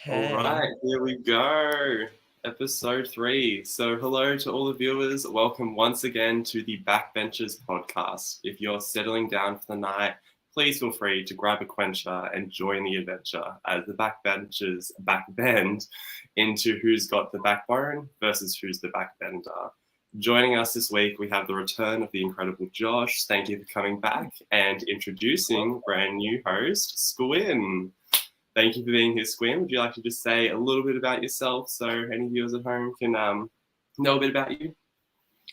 All right, here we go. Episode 3. So, hello to all the viewers. Welcome once again to the Backbenchers podcast. If you're settling down for the night, please feel free to grab a quencher and join the adventure as the Backbenchers backbend into who's got the backbone versus who's the backbender. Joining us this week, we have the return of the incredible Josh. Thank you for coming back, and introducing brand new host, Squin. Thank you for being here, Squin. Would you like to just say a little bit about yourself so any viewers at home can know a bit about you?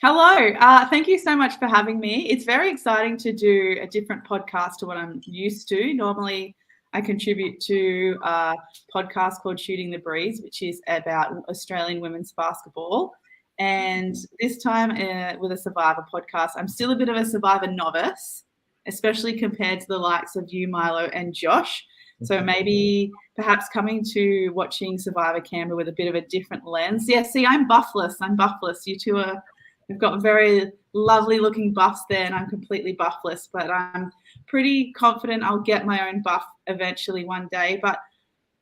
Hello. Thank you so much for having me. It's very exciting to do a different podcast to what I'm used to. Normally, I contribute to a podcast called Shooting the Breeze, which is about Australian women's basketball. And this time with a Survivor podcast, I'm still a bit of a Survivor novice, especially compared to the likes of you, Mylo, and Josh. So maybe perhaps coming to watching Survivor Canberra with a bit of a different lens. Yeah, see, I'm buffless. You two have got very lovely looking buffs there, and I'm completely buffless. But I'm pretty confident I'll get my own buff eventually one day. But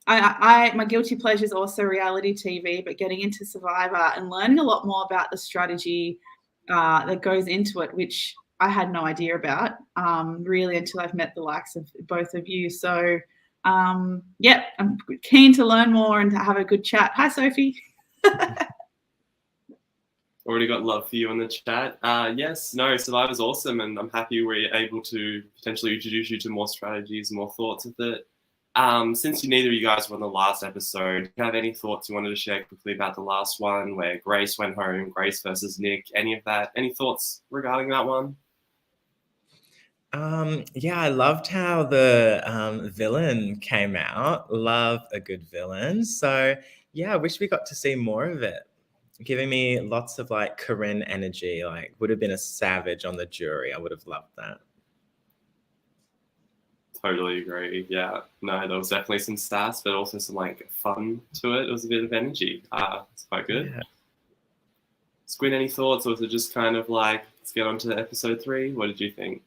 my guilty pleasure is also reality TV, but getting into Survivor and learning a lot more about the strategy that goes into it, which I had no idea about really until I've met the likes of both of you. So I'm keen to learn more and to have a good chat. Hi, Sophie. Already got love for you in the chat. Survivor's awesome, and I'm happy we're able to potentially introduce you to more strategies and more thoughts with it. Since neither of you guys were on the last episode, do you have any thoughts you wanted to share quickly about the last one where Grace went home, Grace versus Nick, any of that? Any thoughts regarding that one? I loved how the villain came out. Love a good villain. So yeah, I wish we got to see more of it. Giving me lots of like Corinne energy, like would have been a savage on the jury. I would have loved that. Totally agree. Yeah, no, there was definitely some sass, but also some like fun to it. It was a bit of energy. It's quite good. Yeah. Squid, any thoughts, or was it just kind of like, let's get on to episode 3? What did you think?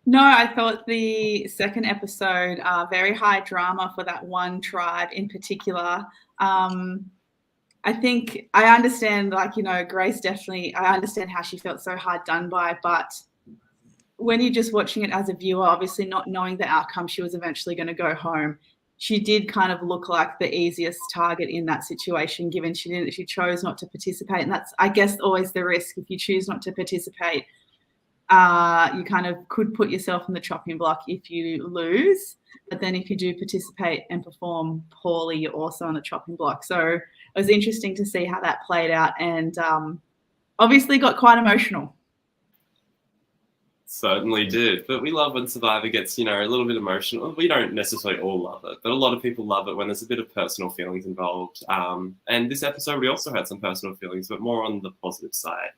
No, I thought the second episode, very high drama for that one tribe in particular. I think I understand, Grace definitely, I understand how she felt so hard done by, but when you're just watching it as a viewer, obviously not knowing the outcome, she was eventually going to go home. She did kind of look like the easiest target in that situation, given she chose not to participate. And that's, I guess, always the risk. If you choose not to participate, you kind of could put yourself in the chopping block if you lose. But then if you do participate and perform poorly, you're also on the chopping block. So it was interesting to see how that played out, and obviously got quite emotional. Certainly did. But we love when Survivor gets, a little bit emotional. We don't necessarily all love it, but a lot of people love it when there's a bit of personal feelings involved. And this episode, we also had some personal feelings, but more on the positive side.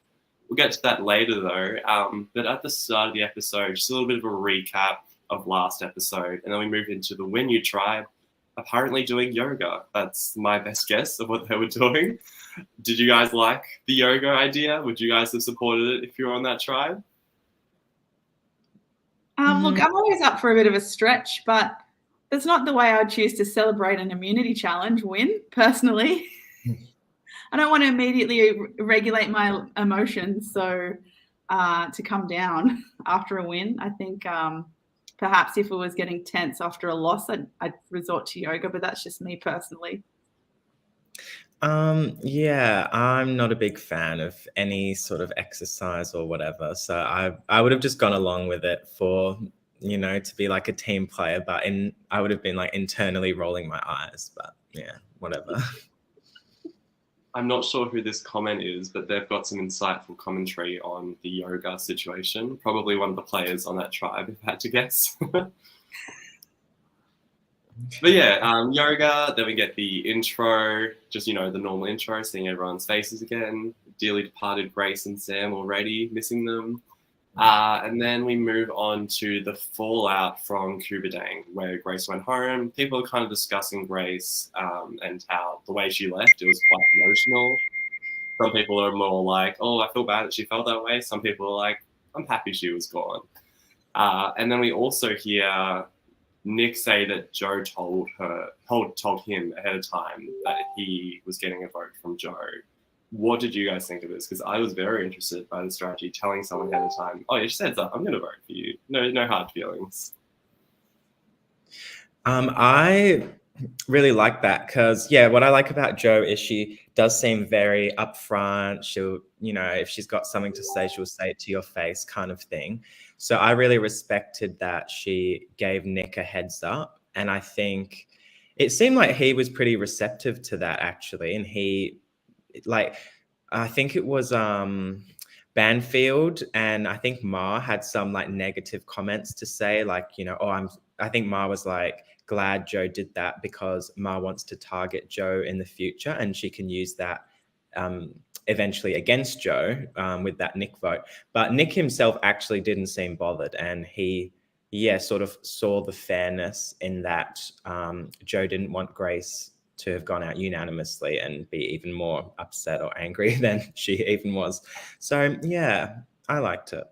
We'll get to that later, though. But at the start of the episode, just a little bit of a recap of last episode, and then we move into the Winu tribe apparently doing yoga. That's my best guess of what they were doing. Did you guys like the yoga idea? Would you guys have supported it if you were on that tribe? Look, I'm always up for a bit of a stretch, but that's not the way I'd choose to celebrate an immunity challenge win, personally. I don't want to immediately regulate my emotions, so to come down after a win. I think perhaps if it was getting tense after a loss, I'd resort to yoga, but that's just me personally. I'm not a big fan of any sort of exercise or whatever. So I would have just gone along with it for, to be like a team player, but I would have been like internally rolling my eyes, but yeah, whatever. I'm not sure who this comment is, but they've got some insightful commentary on the yoga situation. Probably one of the players on that tribe, if I had to guess. But yeah, yoga, then we get the intro, just, the normal intro, seeing everyone's faces again. Dearly departed Grace and Sam already, missing them. And then we move on to the fallout from Kubadang, where Grace went home. People are kind of discussing Grace and how the way she left, it was quite emotional. Some people are more like, oh, I feel bad that she felt that way. Some people are like, I'm happy she was gone. And then we also hear Nick say that Joe told him ahead of time that he was getting a vote from Joe. What did you guys think of this? Because I was very interested by the strategy, telling someone ahead of time, oh, just heads up, I'm going to vote for you. No hard feelings. I really like that because, what I like about Jo is she does seem very upfront. She'll, if she's got something to say, she'll say it to your face kind of thing. So I really respected that she gave Nick a heads up. And I think it seemed like he was pretty receptive to that, actually. And he, I think it was Banfield and I think Ma had some negative comments to say, I think Ma was glad Joe did that because Ma wants to target Joe in the future and she can use that eventually against Joe with that Nick vote. But Nick himself actually didn't seem bothered and he, sort of saw the fairness in that Joe didn't want Grace to have gone out unanimously and be even more upset or angry than she even was. So, I liked it.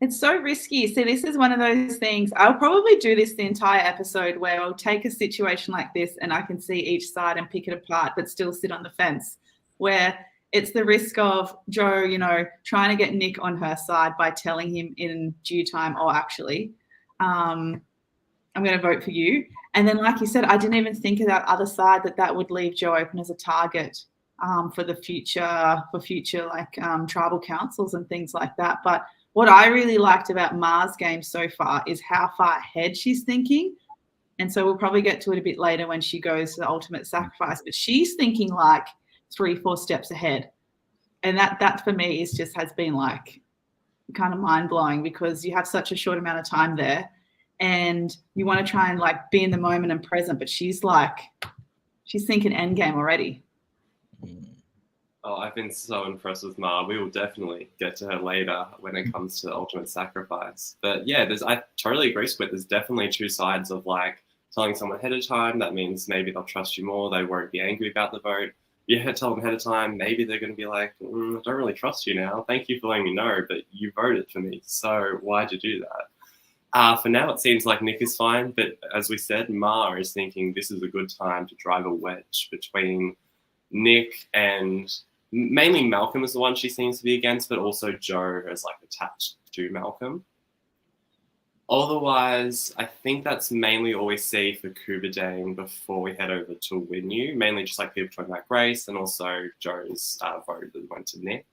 It's so risky. See, this is one of those things. I'll probably do this the entire episode where I'll take a situation like this and I can see each side and pick it apart, but still sit on the fence, where it's the risk of Joe, trying to get Nick on her side by telling him in due time, oh, actually, I'm going to vote for you. And then, like you said, I didn't even think of that other side that would leave Joe open as a target for future tribal councils and things like that. But what I really liked about Ma's game so far is how far ahead she's thinking. And so we'll probably get to it a bit later when she goes to the ultimate sacrifice. But she's thinking 3-4 steps ahead. And that for me has been kind of mind-blowing because you have such a short amount of time there and you want to try and be in the moment and present. But she's thinking end game already. Oh, I've been so impressed with Ma. We will definitely get to her later when it comes to the ultimate sacrifice. But I totally agree with. There's definitely two sides of telling someone ahead of time. That means maybe they'll trust you more. They won't be angry about the vote. You tell them ahead of time. Maybe they're going to be I don't really trust you now. Thank you for letting me know, but you voted for me. So why'd you do that? For now, it seems like Nick is fine. But as we said, Ma is thinking this is a good time to drive a wedge between Nick and mainly Malcolm is the one she seems to be against, but also Joe is attached to Malcolm. Otherwise, I think that's mainly all we see for Kubadane before we head over to Winu. Mainly just people talking about Grace and also Joe's vote that went to Nick.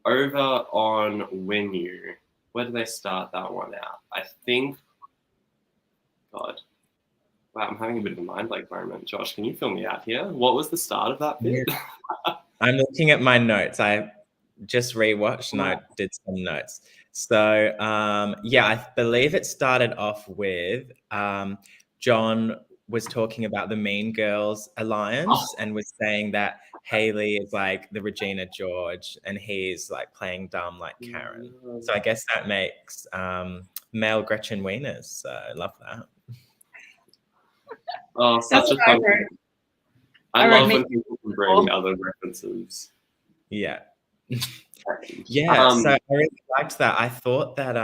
Over on Winu, where do they start that one out? I think, God, wow, I'm having a bit of a mind blank moment. Josh, can you fill me out here? What was the start of that bit? I'm looking at my notes. I just rewatched and I did some notes. So, I believe it started off with John was talking about the Mean Girls Alliance and was saying that Hayley is the Regina George and he's playing dumb like Karen. So I guess that makes male Gretchen Wieners. So I love that. Oh, such a fun. I love when people can bring other references. Yeah. So I really liked that. I thought that,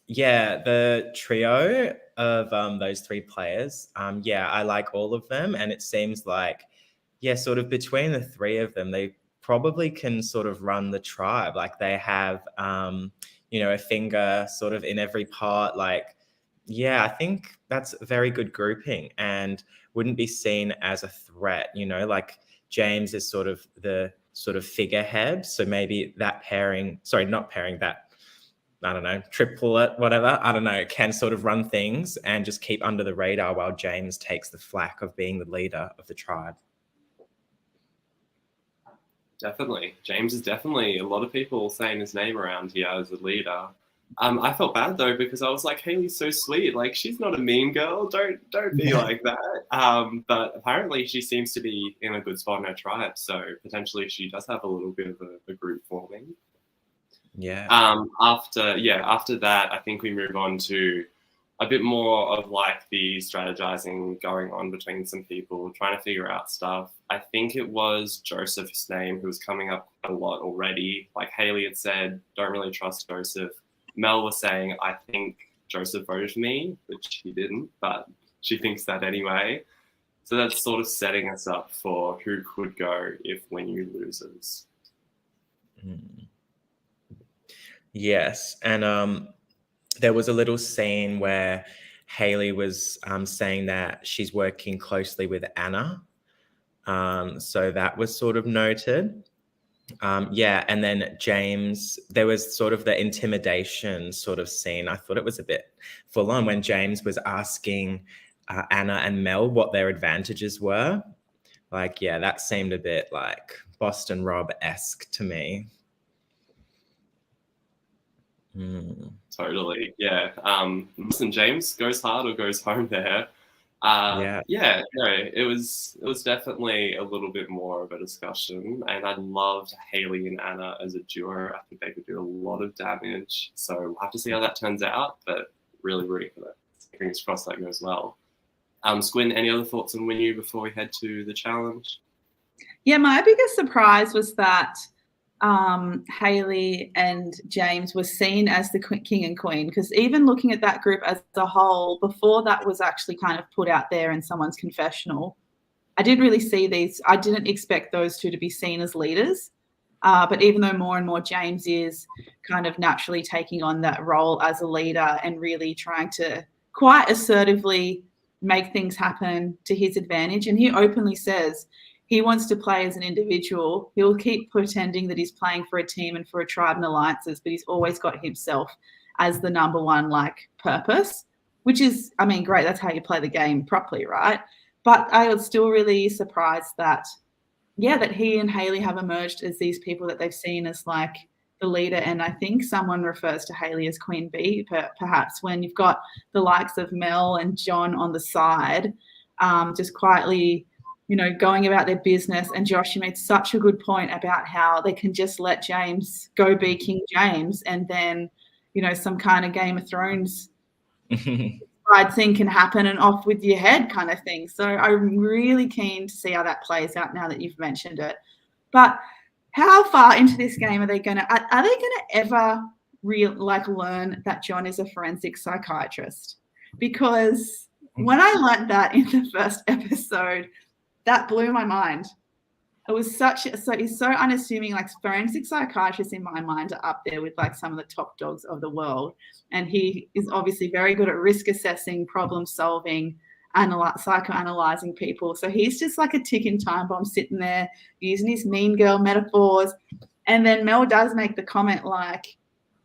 the trio of those three players, I like all of them. And it seems sort of between the three of them, they probably can sort of run the tribe. They have, a finger sort of in every part. I think that's a very good grouping and wouldn't be seen as a threat, James is sort of the figurehead. So maybe that triplet, whatever, I don't know, can sort of run things and just keep under the radar while James takes the flak of being the leader of the tribe. Definitely. James is definitely a lot of people saying his name around here as a leader. I felt bad though because I was Hayley's so sweet. She's not a mean girl. Don't be like that. But apparently she seems to be in a good spot in her tribe. So potentially she does have a little bit of a group forming. Yeah. After that, I think we move on to a bit more of the strategizing going on between some people trying to figure out stuff. I think it was Joseph's name who was coming up a lot already. Hayley had said, don't really trust Joseph. Mel was saying, I think Joseph voted for me, which he didn't, but she thinks that anyway. So that's sort of setting us up for who could go if Winnie loses. Yes, and there was a little scene where Hayley was saying that she's working closely with Anna. So that was sort of noted. Yeah, and then James, there was sort of the intimidation sort of scene. I thought it was a bit full on when James was asking Anna and Mel what their advantages were. Like, yeah, that seemed a bit like Boston Rob-esque to me. Totally, yeah. Listen, James goes hard or goes home there. Yeah. No, it was definitely a little bit more of a discussion, and I loved Hayley and Anna as a duo. I think they could do a lot of damage, so we'll have to see how that turns out, but really rooting for that. Fingers crossed that goes well. Squin, any other thoughts on Winnie before we head to the challenge? Yeah, my biggest surprise was that Hayley and James were seen as the king and queen, because even looking at that group as a whole, before that was actually kind of put out there in someone's confessional, I didn't really see these. I didn't expect those two to be seen as leaders. But even though more and more James is kind of naturally taking on that role as a leader and really trying to quite assertively make things happen to his advantage, and he openly says he wants to play as an individual. He'll keep pretending that he's playing for a team and for a tribe and alliances, but he's always got himself as the number one, like, purpose, which is, I mean, great. That's how you play the game properly, right? But I was still really surprised that, yeah, that he and Hayley have emerged as these people that they've seen as like the leader. And I think someone refers to Hayley as Queen Bee, perhaps, when you've got the likes of Mel and John on the side, just quietly, you know, going about their business. And Josh, you made such a good point about how they can just let James go be King James, and then, you know, some kind of Game of Thrones thing can happen and off with your head kind of thing. So I'm really keen to see how that plays out now that you've mentioned it. But how far into this game are they going to ever learn that John is a forensic psychiatrist? Because when I learned that in the first episode, that blew my mind. It was he's so unassuming. Like, forensic psychiatrists in my mind are up there with like some of the top dogs of the world. And he is obviously very good at risk assessing, problem solving, psychoanalyzing people. So he's just like a ticking time bomb sitting there using his mean girl metaphors. And then Mel does make the comment like,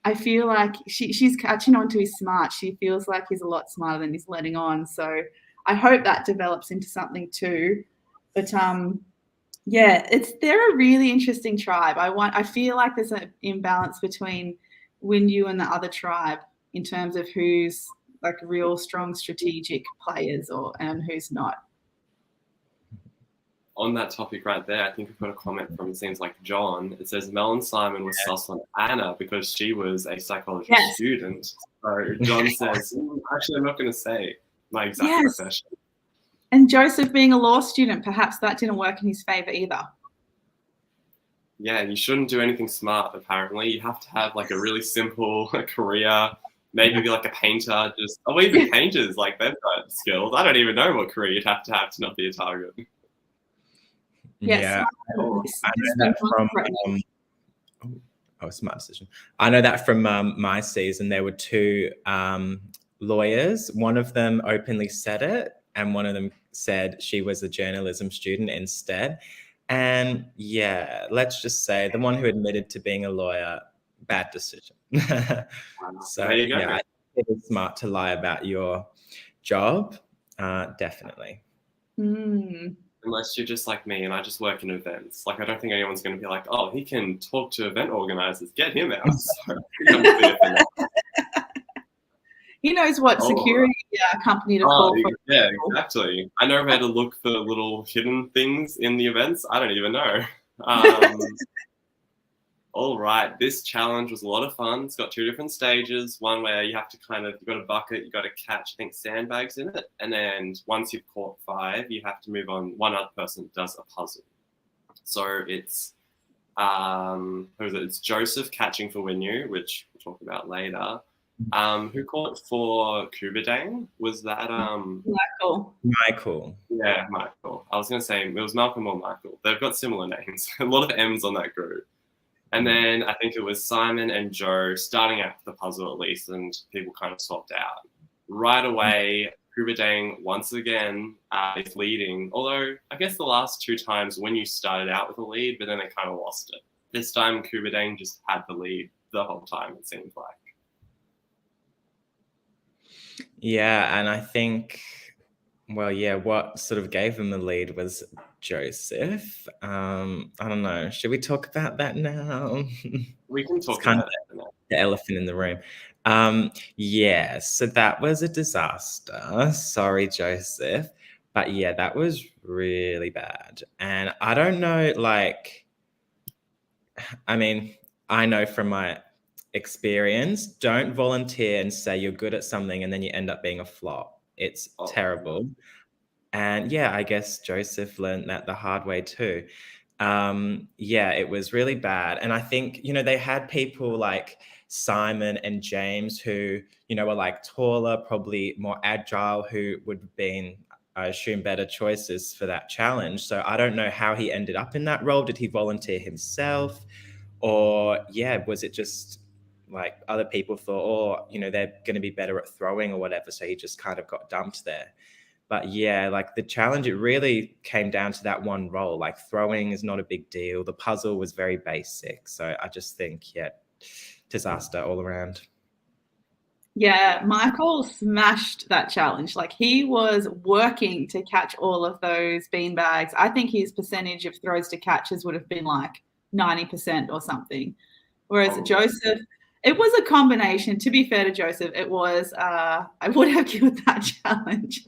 I feel like she's catching on to his smart. She feels like he's a lot smarter than he's letting on. So I hope that develops into something too. But yeah, they're a really interesting tribe. I feel like there's an imbalance between Windu and the other tribe in terms of who's like real strong strategic players and who's not. On that topic right there, I think I've got a comment from, it seems like John. It says Mel and Simon was sus on Anna because she was a psychology student. So John says, actually, I'm not going to say my exact profession. And Joseph being a law student, perhaps that didn't work in his favour either. Yeah, you shouldn't do anything smart, apparently. You have to have like a really simple career, maybe be like a painter, even painters, like they've got skills. I don't even know what career you'd have to not be a target. Yes. Yeah, I know that from smart decision. I know that from my season, there were two lawyers. One of them openly said it, and one of them said she was a journalism student instead. And yeah, let's just say the one who admitted to being a lawyer, bad decision. So there you go. Yeah, I think it is smart to lie about your job, definitely. Unless you're just like me and I just work in events. Like, I don't think anyone's going to be like, oh, he can talk to event organizers, get him out. So he knows what security company to call for. Yeah, exactly. I know how to look for little hidden things in the events. I don't even know. All right, this challenge was a lot of fun. It's got two different stages. One where you have to you've got a bucket, you've got to catch, I think, sandbags in it. And then once you've caught 5, you have to move on. One other person does a puzzle. So it's, it's Joseph catching for Winnu, which we'll talk about later. Who called for Kubadang? Was that Michael. Michael. Yeah, Michael. I was gonna say it was Malcolm or Michael. They've got similar names. A lot of M's on that group. And then I think it was Simon and Joe starting out the puzzle at least, and people kind of swapped out. Right away, Kubadang once again is leading. Although I guess the last two times when you started out with a lead, but then they kind of lost it. This time Kubadang just had the lead the whole time, it seemed like. Yeah, and I think, well, yeah, what sort of gave them the lead was Joseph. I don't know. Should we talk about that now? We can It's talk kind about of that now. the elephant in the room. Yeah, so that was a disaster. Sorry, Joseph. But yeah, that was really bad. And I don't know, like, I mean, I know from my experience, don't volunteer and say you're good at something and then you end up being a flop. It's terrible. And yeah, I guess Joseph learned that the hard way too. Yeah, it was really bad. And I think, they had people like Simon and James who, were like taller, probably more agile, who would have been, I assume, better choices for that challenge. So I don't know how he ended up in that role. Did he volunteer himself? Or yeah, was it just like other people thought, they're going to be better at throwing or whatever. So he just kind of got dumped there. But yeah, like the challenge, it really came down to that one role. Like throwing is not a big deal. The puzzle was very basic. So I just think, yeah, disaster all around. Yeah, Michael smashed that challenge. Like he was working to catch all of those beanbags. I think his percentage of throws to catches would have been like 90% or something. Whereas Joseph, it was a combination. To be fair to Joseph, it was, I would have given that challenge.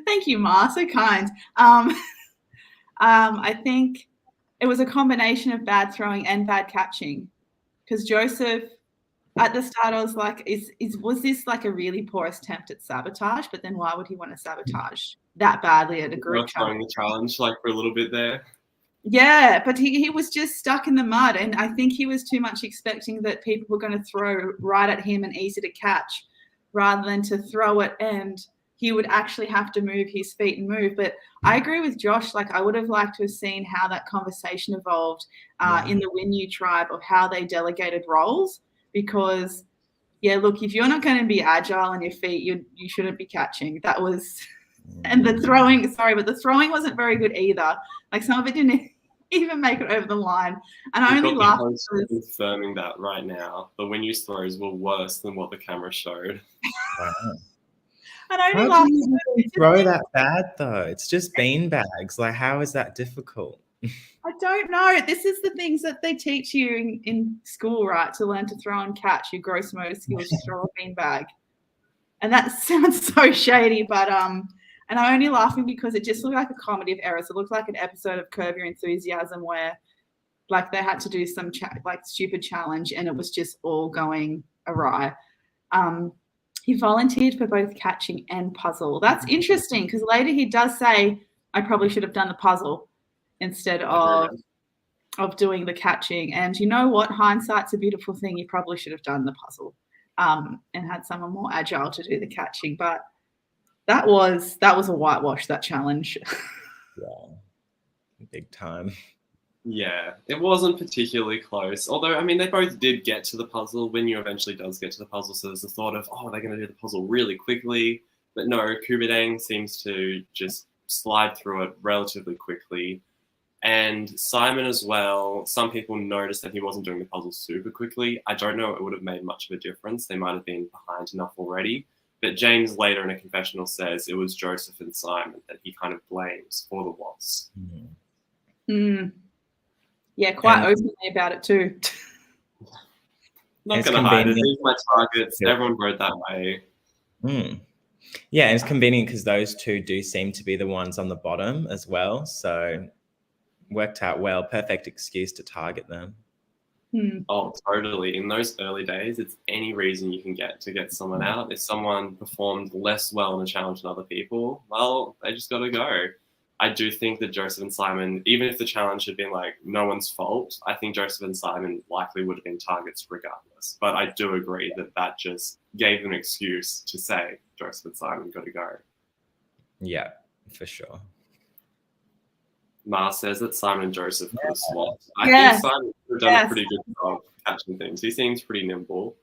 Thank you, Ma, so kind. I think it was a combination of bad throwing and bad catching. Because Joseph, at the start, I was like, was this like a really poor attempt at sabotage? But then why would he want to sabotage that badly at a group challenge? The challenge like for a little bit there. Yeah, but he was just stuck in the mud. And I think he was too much expecting that people were going to throw right at him and easy to catch rather than to throw it and he would actually have to move his feet and move. But I agree with Josh. Like I would have liked to have seen how that conversation evolved in the Winu tribe of how they delegated roles. Because, yeah, look, if you're not going to be agile on your feet, you shouldn't be catching. That was, and the throwing, sorry, but the throwing wasn't very good either. Like some of it didn't even make it over the line. And I only laughed. Confirming that right now, the Winu's throws were worse than what the camera showed. Wow. And I only how laughed. Do you throw that bad though? It's just bean bags. Like, how is that difficult? I don't know. This is the things that they teach you in school, right? To learn to throw and catch your gross motor skills to throw a beanbag. And that sounds so shady, but and I'm only laughing because it just looked like a comedy of errors. It looked like an episode of Curb Your Enthusiasm where like they had to do some like stupid challenge and it was just all going awry. He volunteered for both catching and puzzle. That's interesting because later he does say, I probably should have done the puzzle instead of doing the catching. And you know what? Hindsight's a beautiful thing. You probably should have done the puzzle and had someone more agile to do the catching. But that was a whitewash, that challenge. Yeah, big time. Yeah, it wasn't particularly close. Although, I mean, they both did get to the puzzle. Winu eventually does get to the puzzle, so there's the thought of, oh, they're going to do the puzzle really quickly. But no, Kubadang seems to just slide through it relatively quickly. And Simon as well, some people noticed that he wasn't doing the puzzle super quickly. I don't know it would have made much of a difference. They might have been behind enough already. But James later in a confessional says it was Joseph and Simon that he kind of blames for the loss. Yeah, quite openly about it too. Not going to hide it. These are my targets. Everyone wrote that way. Yeah, and it's convenient because those two do seem to be the ones on the bottom as well. So worked out well. Perfect excuse to target them. Oh, totally. In those early days, it's any reason you can get to get someone out. If someone performed less well in a challenge than other people, well, they just got to go. I do think that Joseph and Simon, even if the challenge had been like no one's fault, I think Joseph and Simon likely would have been targets regardless. But I do agree that that just gave them an excuse to say Joseph and Simon got to go. Yeah, for sure. Ma says that Simon and Joseph could have swapped. I Yes. think Simon could have done a pretty good job catching things. He seems pretty nimble.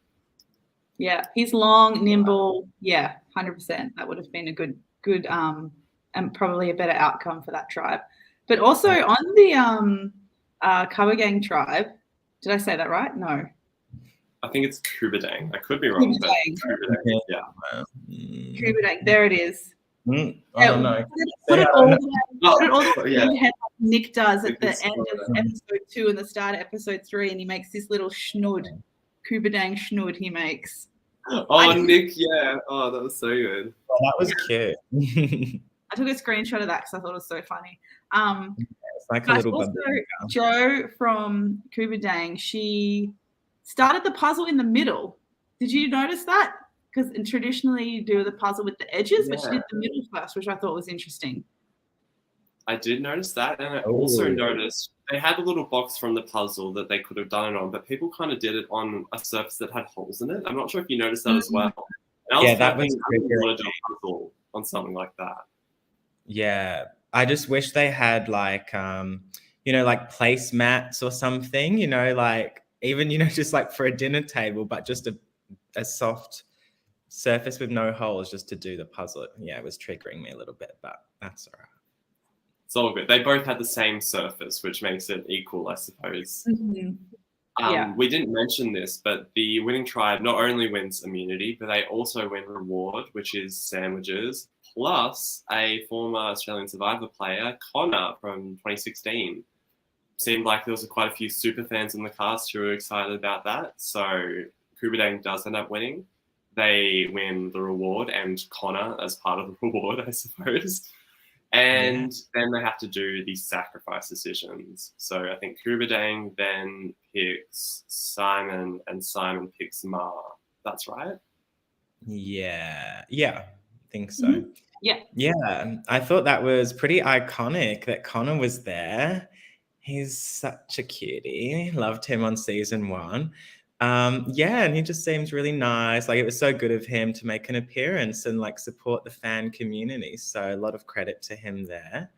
Yeah, he's long, nimble. Yeah, 100%. That would have been a good and probably a better outcome for that tribe. But also on the Cover Gang tribe, did I say that right? No. I think it's Kubadang. I could be wrong, but Kubadang, yeah. Kubadang, there it is. Oh, no. Put it all the way yeah. like Nick does at the end of episode 2 and the start of episode 3, and he makes this little schnood. Kubadang schnood he makes. Oh, Nick, yeah. Oh, that was so good. Oh, that was cute. I took a screenshot of that because I thought it was so funny. It's like a little also, Jo from Kubadang, she started the puzzle in the middle. Did you notice that? Because traditionally you do the puzzle with the edges, but she did the middle first, which I thought was interesting. I did notice that, and I also noticed they had a little box from the puzzle that they could have done it on, but people kind of did it on a surface that had holes in it. I'm not sure if you noticed that as well. And that was want to do a puzzle on something like that. Yeah, I just wish they had like like placemats or something. Like even just like for a dinner table, but just a soft surface with no holes just to do the puzzle. Yeah, it was triggering me a little bit, but that's all right. It's all good. They both had the same surface, which makes it equal, I suppose. We didn't mention this, but the winning tribe not only wins immunity, but they also win reward, which is sandwiches, plus a former Australian Survivor player, Connor, from 2016. Seemed like there was quite a few super fans in the cast who were excited about that. So Kubadang does end up winning. They win the reward and Connor as part of the reward, I suppose. And then they have to do the sacrifice decisions. So I think Kubadang then picks Simon and Simon picks Ma. That's right? Yeah, I think so. Yeah. I thought that was pretty iconic that Connor was there. He's such a cutie. Loved him on season 1. And he just seems really nice. Like, it was so good of him to make an appearance and like support the fan community. So a lot of credit to him there.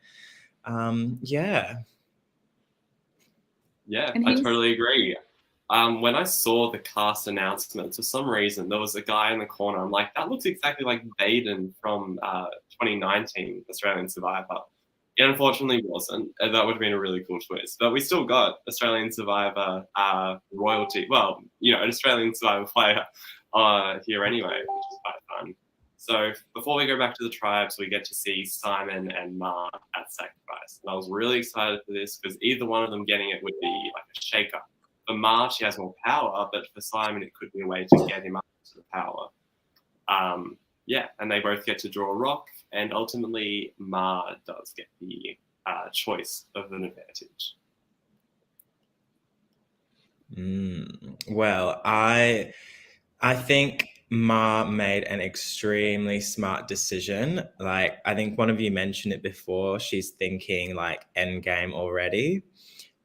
Yeah, I totally agree. When I saw the cast announcement, for some reason, there was a guy in the corner. I'm like, that looks exactly like Baden from 2019 Australian Survivor. It unfortunately wasn't. And that would have been a really cool twist. But we still got Australian Survivor royalty. Well, an Australian Survivor player here anyway, which is quite fun. So before we go back to the tribes, we get to see Simon and Ma at Sacrifice. And I was really excited for this because either one of them getting it would be like a shake-up. For Ma, she has more power, but for Simon, it could be a way to get him up to the power. And they both get to draw a rock, and ultimately Ma does get the choice of an advantage. Well, I think Ma made an extremely smart decision. Like, I think one of you mentioned it before. She's thinking like end game already.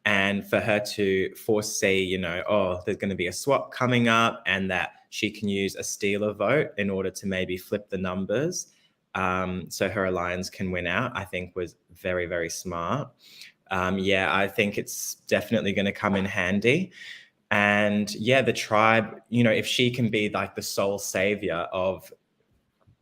And for her to foresee, there's going to be a swap coming up and that she can use a stealer vote in order to maybe flip the numbers so her alliance can win out, I think was very, very smart. I think it's definitely going to come in handy. And the tribe, if she can be like the sole savior of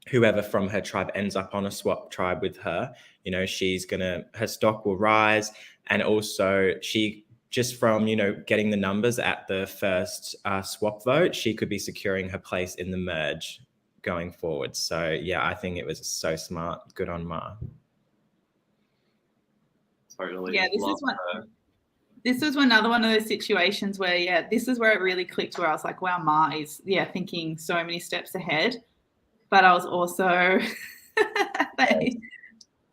whoever from her tribe ends up on a swap tribe with her, her stock will rise. And also she, just from, getting the numbers at the first swap vote, she could be securing her place in the merge going forward. So I think it was so smart. Good on Ma. Totally. Yeah, this was another one of those situations where, this is where it really clicked, where I was like, wow, Ma is, thinking so many steps ahead. But I was also...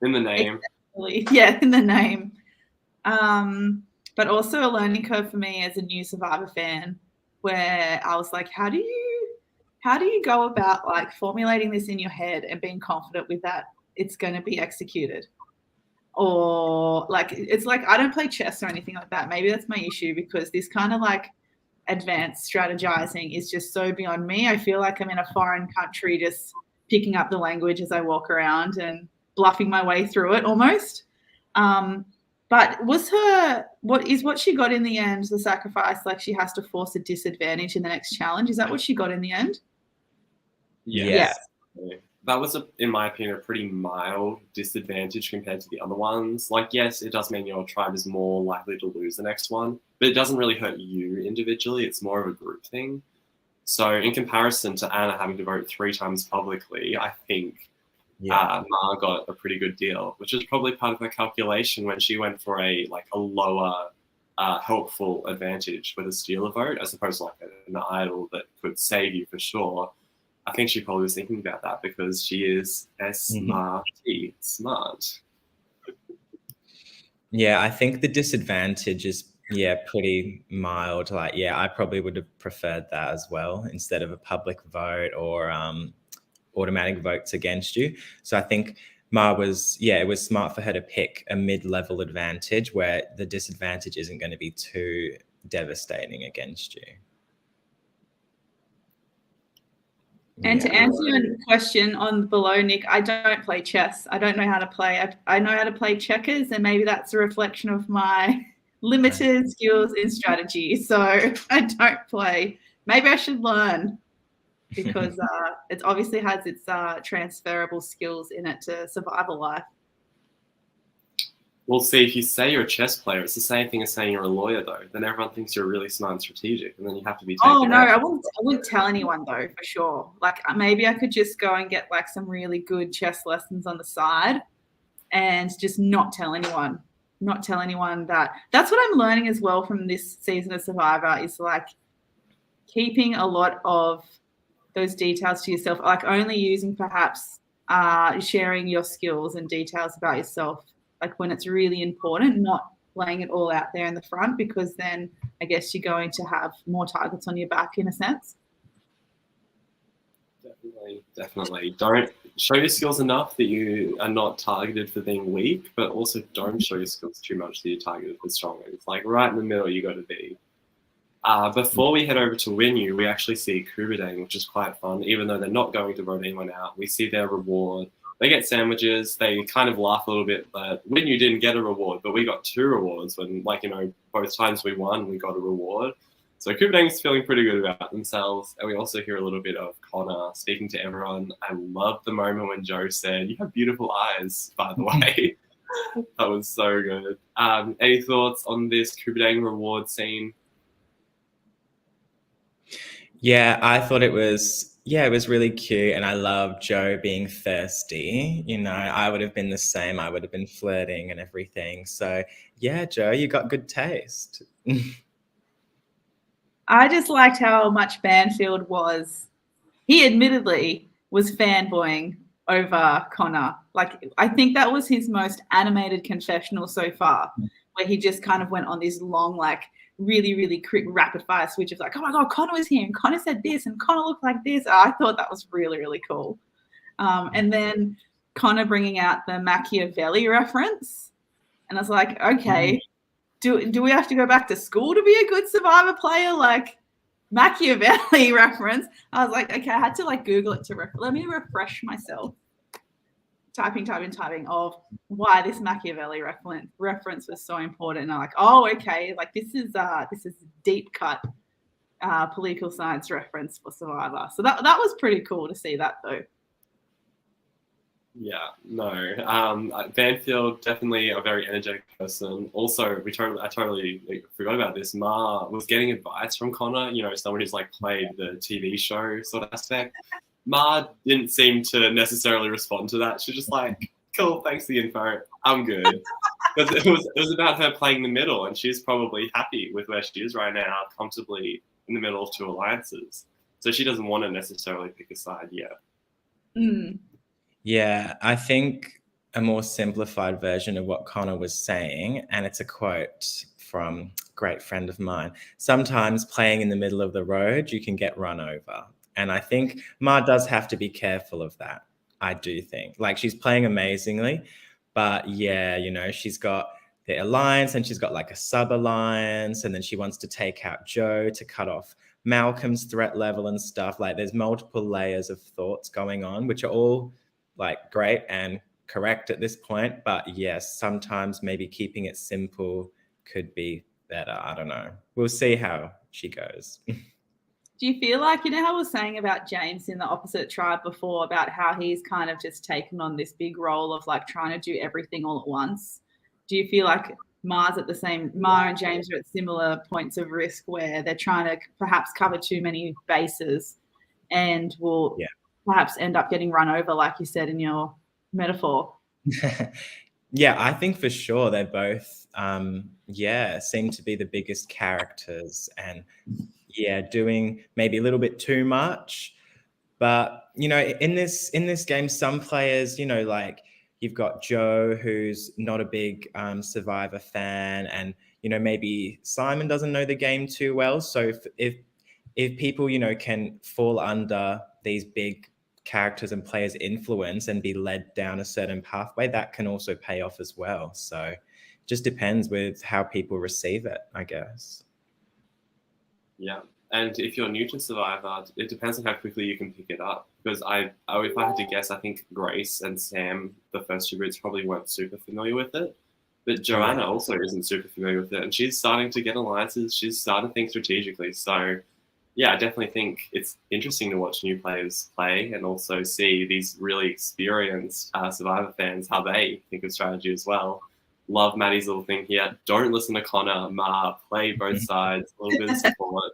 in the name. Yeah, in the name. But also a learning curve for me as a new Survivor fan, where I was like, how do you go about like formulating this in your head and being confident with that it's going to be executed? or like it's like I don't play chess or anything like that. Maybe that's my issue because this kind of like advanced strategizing is just so beyond me. I feel like I'm in a foreign country just picking up the language as I walk around and bluffing my way through it almost. But was what she got in the end, the sacrifice, like she has to force a disadvantage in the next challenge? Is that what she got in the end? Yes. Yeah. That was, in my opinion, a pretty mild disadvantage compared to the other ones. Like, yes, it does mean your tribe is more likely to lose the next one, but it doesn't really hurt you individually. It's more of a group thing. So in comparison to Anna having to vote 3 times publicly, I think Ma got a pretty good deal, which is probably part of the calculation when she went for a lower helpful advantage with a stealer vote as opposed to like an idol that could save you for sure. I think she probably was thinking about that because she is smart. Yeah, I think the disadvantage is pretty mild. Like, I probably would have preferred that as well instead of a public vote or automatic votes against you. So I think Ma was, it was smart for her to pick a mid-level advantage where the disadvantage isn't going to be too devastating against you. And to answer your question on below, Nick, I don't play chess. I don't know how to play. I know how to play checkers, and maybe that's a reflection of my limited skills in strategy. So I don't play. Maybe I should learn because it obviously has its transferable skills in it to survival life. Well, see, if you say you're a chess player, it's the same thing as saying you're a lawyer, though. Then everyone thinks you're really smart and strategic, and then you have to be taken out. I wouldn't tell anyone, though, for sure. Like, maybe I could just go and get, like, some really good chess lessons on the side and just not tell anyone. Not tell anyone that. That's what I'm learning as well from this season of Survivor is, like, keeping a lot of those details to yourself, like only using perhaps sharing your skills and details about yourself like when it's really important, not laying it all out there in the front because then I guess you're going to have more targets on your back in a sense. Definitely. Don't show your skills enough that you are not targeted for being weak, but also don't show your skills too much that you're targeted for strong. It's like right in the middle you got to be. Before we head over to Winu, we actually see Kubadang, which is quite fun. Even though they're not going to vote anyone out, we see their reward. They get sandwiches. They kind of laugh a little bit that Winu didn't get a reward, but we got 2 rewards when, both times we won, we got a reward. So Kubadang's feeling pretty good about themselves. And we also hear a little bit of Connor speaking to everyone. I love the moment when Joe said, "You have beautiful eyes," by the way. That was so good. Any thoughts on this Kubadang reward scene? Yeah, I thought it was really cute, and I love Joe being thirsty. I would have been the same. I would have been flirting and everything. So yeah, Joe, you got good taste. I just liked how much Banfield was. He admittedly was fanboying over Connor. Like, I think that was his most animated confessional so far, where he just kind of went on this long, like, really, really quick rapid fire switch of like, oh my God, Connor was here and Connor said this and Connor looked like this. I thought that was really, really cool. And then Connor bringing out the Machiavelli reference. And I was like, okay, do we have to go back to school to be a good Survivor player? Like Machiavelli reference. I was like, okay, I had to like Google it to let me refresh myself. Typing of why this Machiavelli reference was so important. And I'm like, oh, okay, like this is deep cut political science reference for Survivor. So that was pretty cool to see that though. Yeah, no. Banfield, definitely a very energetic person. Also, I totally forgot about this. Ma was getting advice from Connor, someone who's like played the TV show sort of aspect. Ma didn't seem to necessarily respond to that. She's just like, cool, thanks for the info. I'm good. But it was about her playing the middle, and she's probably happy with where she is right now, comfortably in the middle of 2 alliances. So she doesn't want to necessarily pick a side yet. Yeah, I think a more simplified version of what Connor was saying, and it's a quote from a great friend of mine, sometimes playing in the middle of the road, you can get run over. And I think Ma does have to be careful of that. I do think. Like, she's playing amazingly, But yeah, she's got the alliance and she's got like a sub-alliance, and then she wants to take out Joe to cut off Malcolm's threat level and stuff. Like there's multiple layers of thoughts going on, which are all like great and correct at this point. But yes, sometimes maybe keeping it simple could be better. I don't know. We'll see how she goes. Do you feel like, how I was saying about James in the opposite tribe before, about how he's kind of just taken on this big role of like trying to do everything all at once? Do you feel like Ma and James are at similar points of risk where they're trying to perhaps cover too many bases and will perhaps end up getting run over, like you said in your metaphor? Yeah, I think for sure they're both, seem to be the biggest characters and doing maybe a little bit too much. But, in this game, some players, like you've got Joe, who's not a big Survivor fan, and, maybe Simon doesn't know the game too well. So if people, can fall under these big characters and players' influence and be led down a certain pathway, that can also pay off as well. So just depends with how people receive it, I guess. Yeah. And if you're new to Survivor, it depends on how quickly you can pick it up. Because if I had to guess, I think Grace and Sam, the first two roots, probably weren't super familiar with it. But Joanna also isn't super familiar with it. And she's starting to get alliances. She's starting to think strategically. So, yeah, I definitely think it's interesting to watch new players play and also see these really experienced Survivor fans, how they think of strategy as well. Love Maddie's little thing here. Don't listen to Connor, Ma, play both sides, a little bit of support.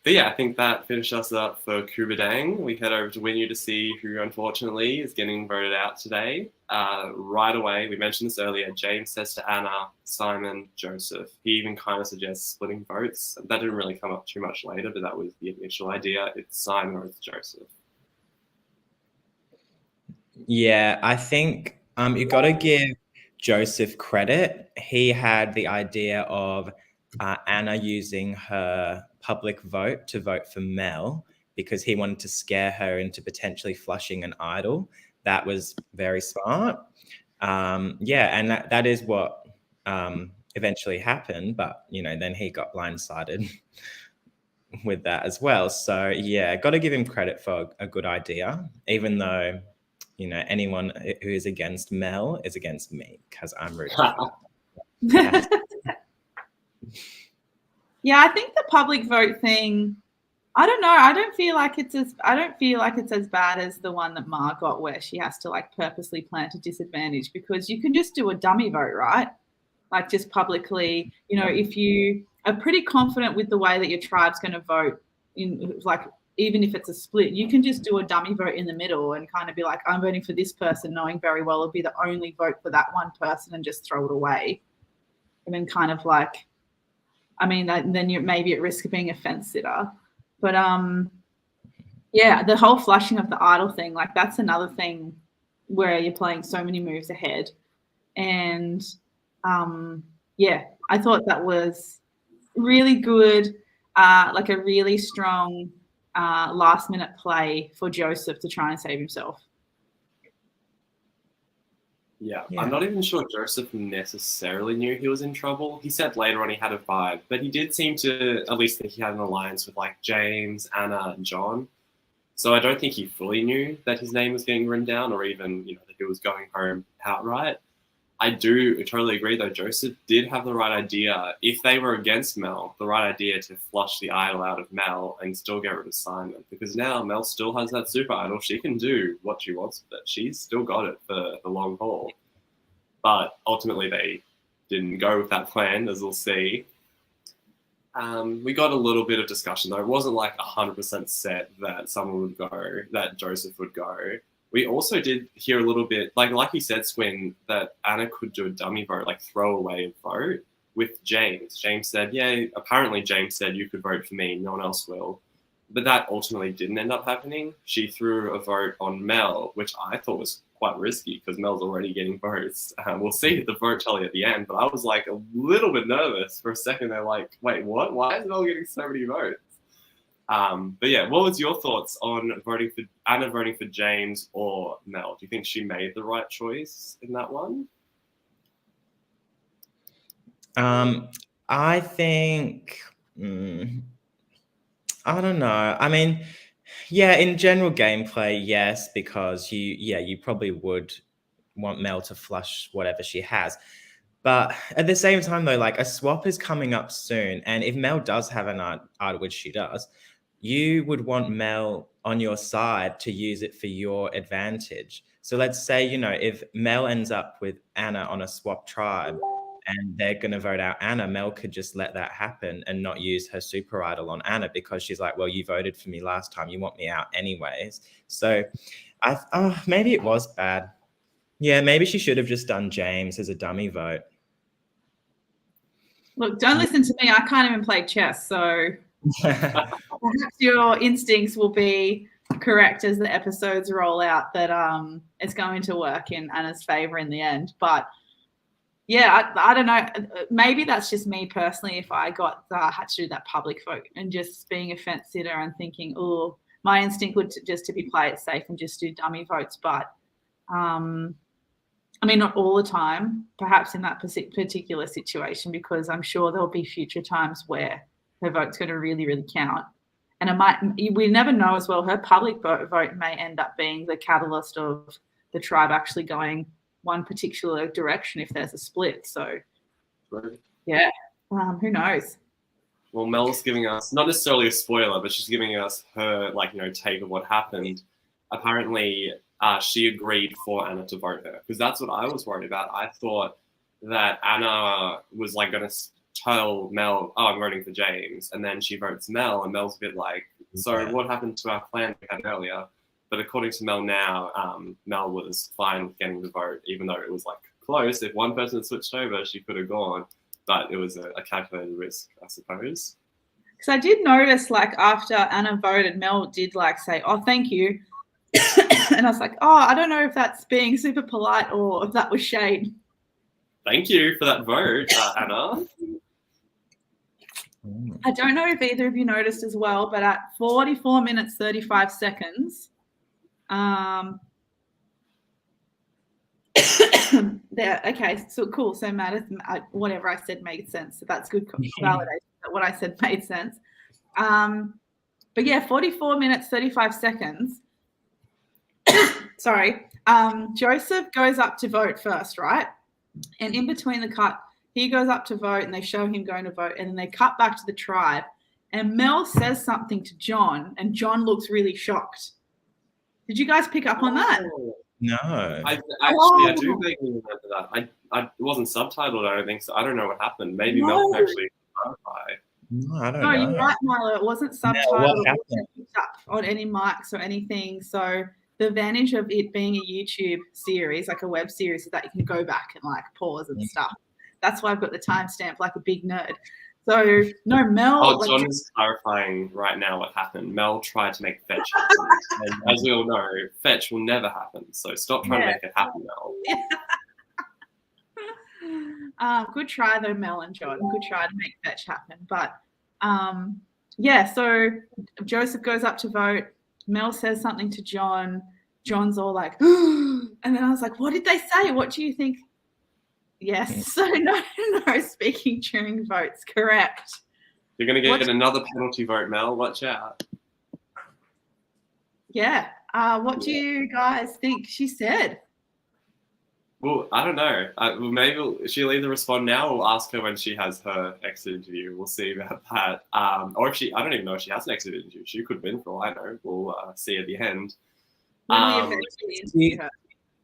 But yeah, I think that finished us up for Kubadang. We head over to Winu to see who, unfortunately, is getting voted out today. Right away, we mentioned this earlier, James says to Anna, Simon, Joseph. He even kind of suggests splitting votes. That didn't really come up too much later, but that was the initial idea. It's Simon or it's Joseph. Yeah, I think you got to give Joseph credit. He had the idea of Anna using her public vote to vote for Mel because he wanted to scare her into potentially flushing an idol. That was very smart. And that is what eventually happened. But, then he got blindsided with that as well. So, yeah, got to give him credit for a good idea, even though, anyone who is against Mel is against me because I'm rooting for her. Yeah, I think the public vote thing, I don't know. I don't feel like it's as bad as the one that Ma got, where she has to like purposely plant a disadvantage, because you can just do a dummy vote, right? Like just publicly, if you are pretty confident with the way that your tribe's going to vote, in like even if it's a split, you can just do a dummy vote in the middle and kind of be like, I'm voting for this person, knowing very well it'll be the only vote for that one person, and just throw it away. And then kind of like, then you're maybe at risk of being a fence sitter. But the whole flushing of the idol thing, like that's another thing where you're playing so many moves ahead. And I thought that was really good, like a really strong last minute play for Joseph to try and save himself. Yeah, I'm not even sure Joseph necessarily knew he was in trouble. He said later on he had a vibe, but he did seem to at least think he had an alliance with like James, Anna, and John. So I don't think he fully knew that his name was getting written down, or even, that he was going home outright. I do totally agree, though. Joseph did have the right idea. If they were against Mel, the right idea to flush the idol out of Mel and still get rid of Simon. Because now Mel still has that super idol. She can do what she wants with it. She's still got it for the long haul. But ultimately, they didn't go with that plan, as we'll see. We got a little bit of discussion, though. It wasn't like 100% set that someone would go, that Joseph would go. We also did hear a little bit, like you said, Squin, that Anna could do a dummy vote, like throw away a vote with James. James said, apparently James said, you could vote for me, no one else will. But that ultimately didn't end up happening. She threw a vote on Mel, which I thought was quite risky because Mel's already getting votes. We'll see the vote tally at the end, but I was like a little bit nervous for a second. They're like, wait, what? Why is Mel getting so many votes? But yeah, what was your thoughts on Anna voting for James or Mel? Do you think she made the right choice in that one? I think, I don't know. I mean, yeah, in general gameplay, yes, because you probably would want Mel to flush whatever she has. But at the same time, though, like a swap is coming up soon. And if Mel does have an art, which she does, you would want Mel on your side to use it for your advantage. So let's say, if Mel ends up with Anna on a swap tribe and they're going to vote out Anna, Mel could just let that happen and not use her super idol on Anna because she's like, well, you voted for me last time. You want me out anyways. So maybe it was bad. Yeah, maybe she should have just done James as a dummy vote. Look, don't listen to me. I can't even play chess, so perhaps your instincts will be correct as the episodes roll out that it's going to work in Anna's favor in the end. But yeah, I don't know. Maybe that's just me personally. If I had to do that public vote and just being a fence sitter and thinking, oh, my instinct would just to be play it safe and just do dummy votes. But I mean, not all the time, perhaps in that particular situation, because I'm sure there'll be future times where her vote's going to really, really count. And we never know as well, her public vote may end up being the catalyst of the tribe actually going one particular direction if there's a split. So, yeah, who knows? Well, Mel's giving us, not necessarily a spoiler, but she's giving us her, take of what happened. Apparently, she agreed for Anna to vote her, because that's what I was worried about. I thought that Anna was going to tell Mel, oh, I'm voting for James, and then she votes Mel, and Mel's a bit like, so what happened to our plan we had earlier? But according to Mel now, Mel was fine with getting the vote, even though it was close. If one person switched over, she could have gone, but it was a calculated risk, I suppose. Because I did notice, after Anna voted, Mel did say, oh, thank you. And I was like, oh, I don't know if that's being super polite or if that was shade. Thank you for that vote, Anna. I don't know if either of you noticed as well, but at 44 minutes, 35 seconds, there. Okay, so cool. So whatever I said made sense. So that's good validation that what I said made sense. But yeah, 44 minutes, 35 seconds. Sorry. Joseph goes up to vote first, right? And in between the cut, he goes up to vote and they show him going to vote, and then they cut back to the tribe and Mel says something to John and John looks really shocked. Did you guys pick up on that? No. I do vaguely remember that. It wasn't subtitled, I don't think so. I don't know what happened. Maybe Mel can actually clarify. No, I don't know. No, you're right, Mylo. It wasn't subtitled. It wasn't picked up on any mics or anything. So the advantage of it being a YouTube series, like a web series, is that you can go back and pause and stuff. That's why I've got the timestamp like a big nerd. So no, Mel. Oh, John is clarifying right now what happened. Mel tried to make fetch happen, and as we all know, fetch will never happen. So stop trying to make it happen, Mel. Good try though, Mel and John. Good try to make fetch happen. But so Joseph goes up to vote. Mel says something to John. John's all like, and then I was like, what did they say? What do you think? Yes. So no speaking during votes. Correct. You're going to get another penalty vote, Mel. Watch out. Yeah. What do you guys think she said? Well, I don't know. Maybe she'll either respond now or we'll ask her when she has her exit interview. We'll see about that. Or if I don't even know if she has an exit interview. She could win for all I know. We'll see at the end.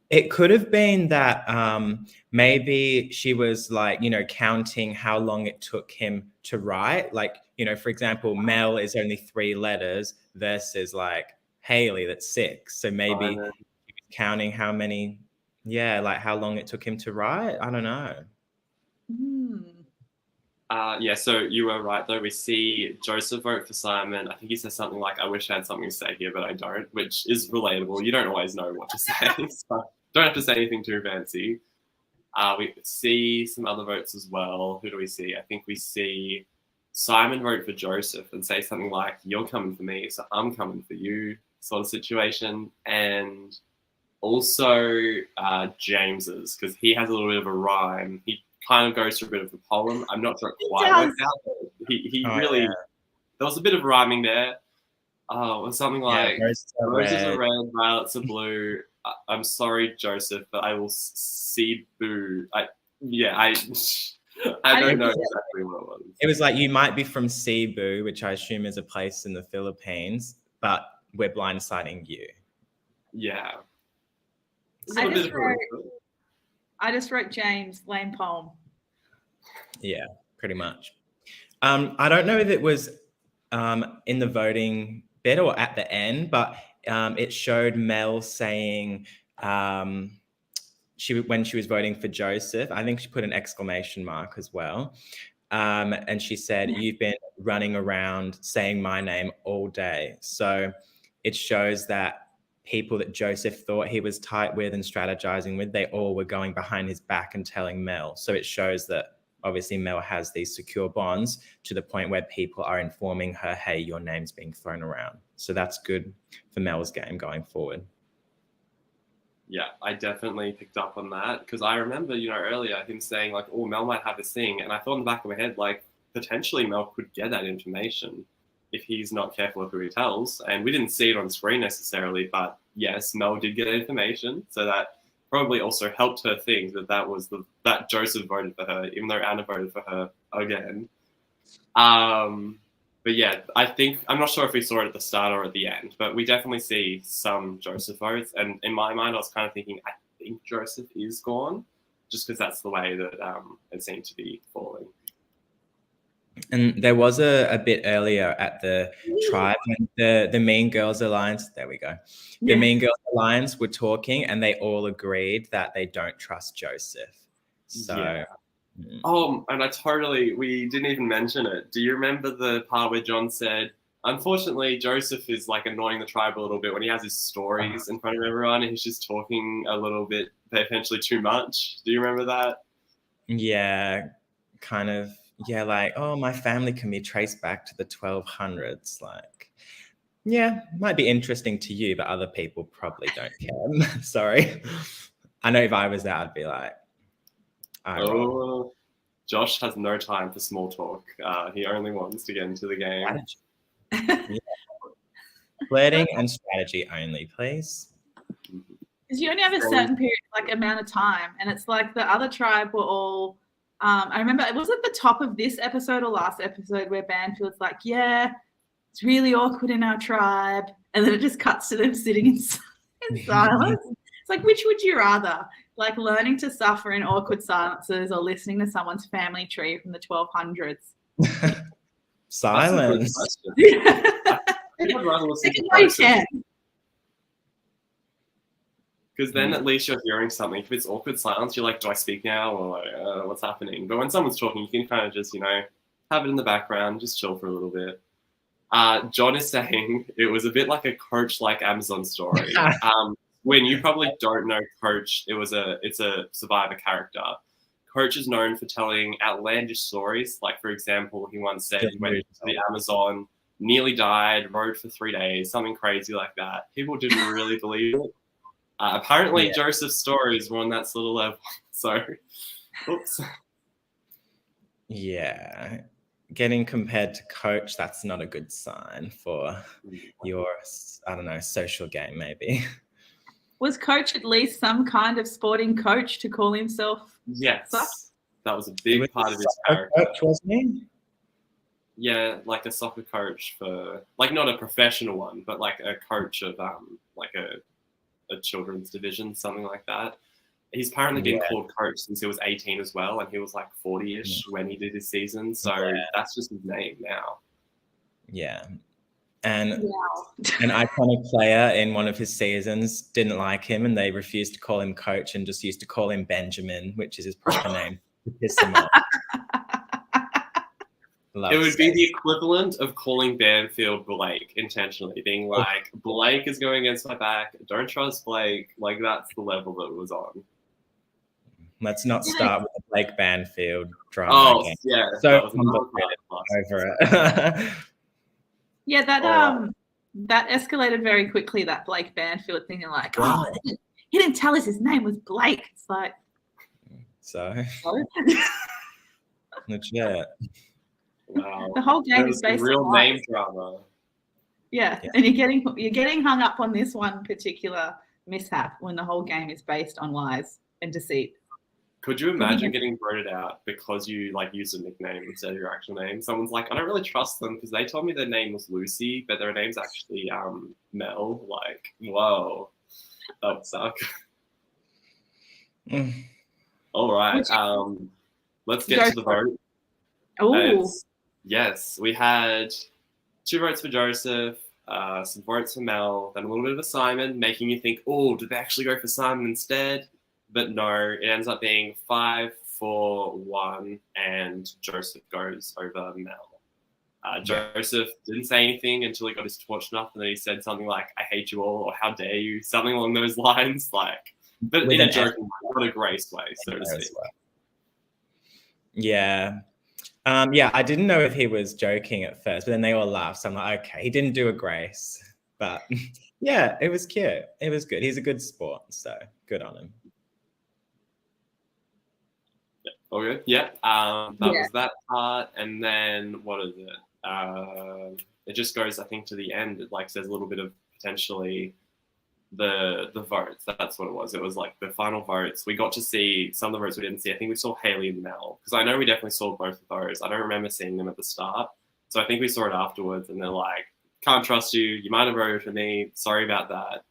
It could have been that maybe she was counting how long it took him to write. For example, Mel is only 3 letters versus Haley, that's 6. So maybe he was counting how many, how long it took him to write. I don't know. So you were right, though. We see Joseph vote for Simon. I think he says something like, I wish I had something to say here, but I don't, which is relatable. You don't always know what to say, so don't have to say anything too fancy. We see some other votes as well. Who do we see? I think we see Simon vote for Joseph and say something like, "You're coming for me, so I'm coming for you," sort of situation. And also James's, because he has a little bit of a rhyme. He kind of goes through a bit of a poem. I'm not sure it quite worked out. But he really, there was a bit of rhyming there. It was something like, "Roses are red, violets are blue. I'm sorry, Joseph, but I will see boo." I don't know exactly what it was. It was like, "You might be from Cebu," which I assume is a place in the Philippines, but we're blindsiding you. Yeah. I just wrote James, lame poem. Yeah, pretty much. I don't know if it was in the voting bit or at the end, but it showed Mel saying when she was voting for Joseph, I think she put an exclamation mark as well. And she said, "You've been running around saying my name all day." So it shows that people that Joseph thought he was tight with and strategizing with, they all were going behind his back and telling Mel. So it shows that obviously Mel has these secure bonds to the point where people are informing her, "Hey, your name's being thrown around." So that's good for Mel's game going forward. Yeah, I definitely picked up on that because I remember, earlier him saying like, "Oh, Mel might have this thing," and I thought in the back of my head like, potentially Mel could get that information if he's not careful of who he tells. And we didn't see it on screen necessarily, but yes, Mel did get information, so that probably also helped her think that Joseph voted for her, even though Anna voted for her again. But yeah, I'm not sure if we saw it at the start or at the end, but we definitely see some Joseph votes. And in my mind, I was kind of thinking, I think Joseph is gone, just because that's the way that it seemed to be falling. And there was a bit earlier at the tribe when the Mean Girls Alliance, there we go. The Mean Girls Alliance were talking and they all agreed that they don't trust Joseph. So yeah. And we didn't even mention it. Do you remember the part where John said, unfortunately, Joseph is like annoying the tribe a little bit when he has his stories in front of everyone and he's just talking a little bit, potentially too much? Do you remember that? Yeah, kind of. Yeah, like, "Oh, my family can be traced back to the 1200s." Like, yeah, might be interesting to you, but other people probably don't care. Sorry. I know if I was there, I'd be like, Josh has no time for small talk. He only wants to get into the game. Yeah. Flirting and strategy only, please. Because you only have a certain period, like amount of time, and it's like the other tribe were all. I remember it was at the top of this episode or last episode where Banfield's like, "Yeah, it's really awkward in our tribe," and then it just cuts to them sitting in silence. It's like, which would you rather? Like learning to suffer in awkward silences or listening to someone's family tree from the 1200s? Silence. I'd rather listen to Joseph. Because then at least you're hearing something. If it's awkward silence, you're like, do I speak now? Or like, what's happening? But when someone's talking, you can kind of just, have it in the background, just chill for a little bit. John is saying it was a bit like a Coach-like Amazon story. When you probably don't know Coach, it's a Survivor character. Coach is known for telling outlandish stories. Like, for example, he once said he went to the Amazon, nearly died, rode for 3 days, something crazy like that. People didn't really believe it. Apparently, Joseph's stories were on that sort of level. So, oops. Yeah. Getting compared to Coach, that's not a good sign for your, I don't know, social game, maybe. Was Coach at least some kind of sporting coach to call himself? Yes. That was a big part of his character. Coach, wasn't he? Yeah, like a soccer coach for, like, not a professional one, but like a coach of like a children's division, something like that. He's apparently been called Coach since he was 18 as well, and he was like 40-ish when he did his season. So that's just his name now. Yeah. And an iconic player in one of his seasons didn't like him, and they refused to call him Coach and just used to call him Benjamin, which is his proper name, to piss him off. It would be the equivalent of calling Banfield Blake intentionally, being like, Blake is going against my back, don't trust Blake. Like, that's the level that it was on. Let's not start with the Blake Banfield drama Oh, again. yeah. So That was another complicated over it. Yeah, that Alright. that escalated very quickly. That Blake Banfield thing, and like, Yeah. he didn't tell us his name was Blake. It's like, So oh. legit. Wow. The whole game There is was some based real on name lies. drama. Yeah, Yeah. and you're getting hung up on this one particular mishap when the whole game is based on lies and deceit. Could you imagine getting voted out because you like used a nickname instead of your actual name? Someone's like, I don't really trust them because they told me their name was Lucy, but their name's actually Mel. Like, whoa, that would suck. Mm. All right, let's get to the vote. Oh, Yes, we had 2 votes for Joseph, some votes for Mel, then a little bit of a Simon, making you think, oh, did they actually go for Simon instead? But no, it ends up being 5, 4, 1, and Joseph goes over Mel. Joseph didn't say anything until he got his torch enough, and then he said something like, I hate you all, or how dare you, something along those lines, like, but With in a an joking way, not a grace way, so to speak. Well. Yeah. Yeah, I didn't know if he was joking at first, but then they all laughed. So I'm like, okay, he didn't do a grace. But yeah, it was cute. It was good. He's a good sport, so good on him. All good? Yeah. That was that part. And then what is it? It just goes, I think, to the end. It like says a little bit of potentially the votes. That's what it was. It was like the final votes. We got to see some of the votes we didn't see. I think we saw Haley and Mel because I know we definitely saw both of those. I don't remember seeing them at the start. So I think we saw it afterwards and they're like, can't trust you. You might have voted for me. Sorry about that.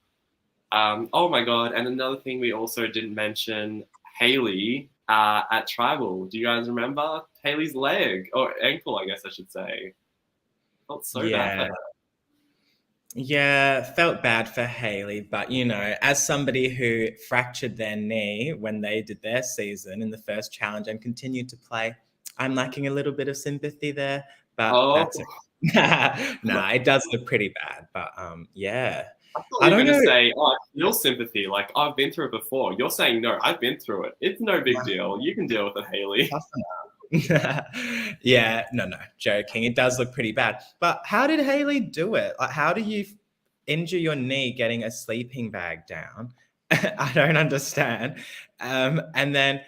Oh my God. And another thing we also didn't mention, Haley at Tribal. Do you guys remember? Haley's leg or ankle, I guess I should say. Felt so bad for her. Yeah, felt bad for Haley, but you know, as somebody who fractured their knee when they did their season in the first challenge and continued to play, I'm lacking a little bit of sympathy there, but that's it. Nah, it does look pretty bad, but yeah. I thought you were going to say, oh, I feel sympathy. Like, I've been through it before. You're saying, no, I've been through it. It's no big deal. You can deal with it, Haley. Yeah, no, joking. It does look pretty bad. But how did Haley do it? Like, how do you injure your knee getting a sleeping bag down? I don't understand. And then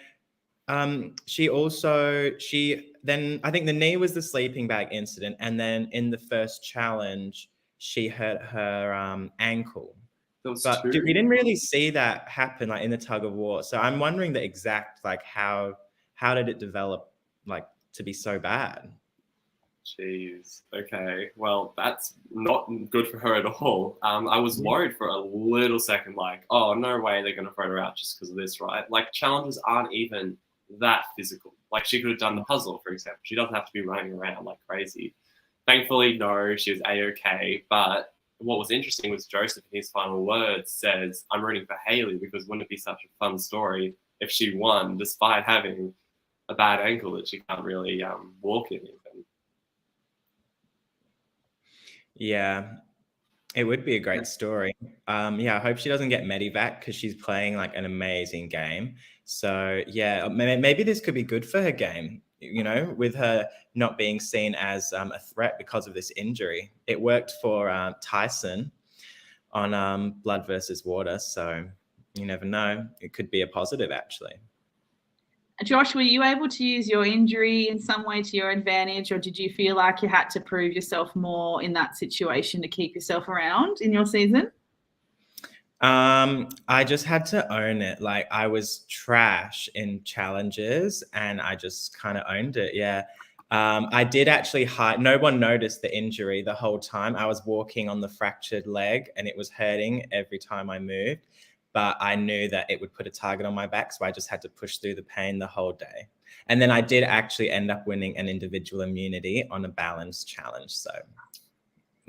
she then I think the knee was the sleeping bag incident, and then in the first challenge she hurt her ankle. But we didn't really see that happen like in the tug of war. So I'm wondering the exact like how did it develop like to be so bad? Jeez. Okay. Well, that's not good for her at all. I was worried for a little second, like, oh, no way they're going to throw her out just because of this, right? Like, challenges aren't even that physical. Like, she could have done the puzzle, for example. She doesn't have to be running around like crazy. Thankfully, no, she was A-okay. But what was interesting was Joseph, in his final words, says, I'm rooting for Haley because wouldn't it be such a fun story if she won despite having a bad ankle that she can't really walk in even. Yeah, it would be a great story. Yeah, I hope she doesn't get Medivac because she's playing like an amazing game. So yeah, maybe this could be good for her game, you know, with her not being seen as a threat because of this injury. It worked for Tyson on Blood versus Water. So you never know. It could be a positive actually. Josh, were you able to use your injury in some way to your advantage, or did you feel like you had to prove yourself more in that situation to keep yourself around in your season? I just had to own it. Like I was trash in challenges and I just kind of owned it. Yeah. I did actually hide. No one noticed the injury the whole time. I was walking on the fractured leg and it was hurting every time I moved. But I knew that it would put a target on my back. So I just had to push through the pain the whole day. And then I did actually end up winning an individual immunity on a balance challenge. So.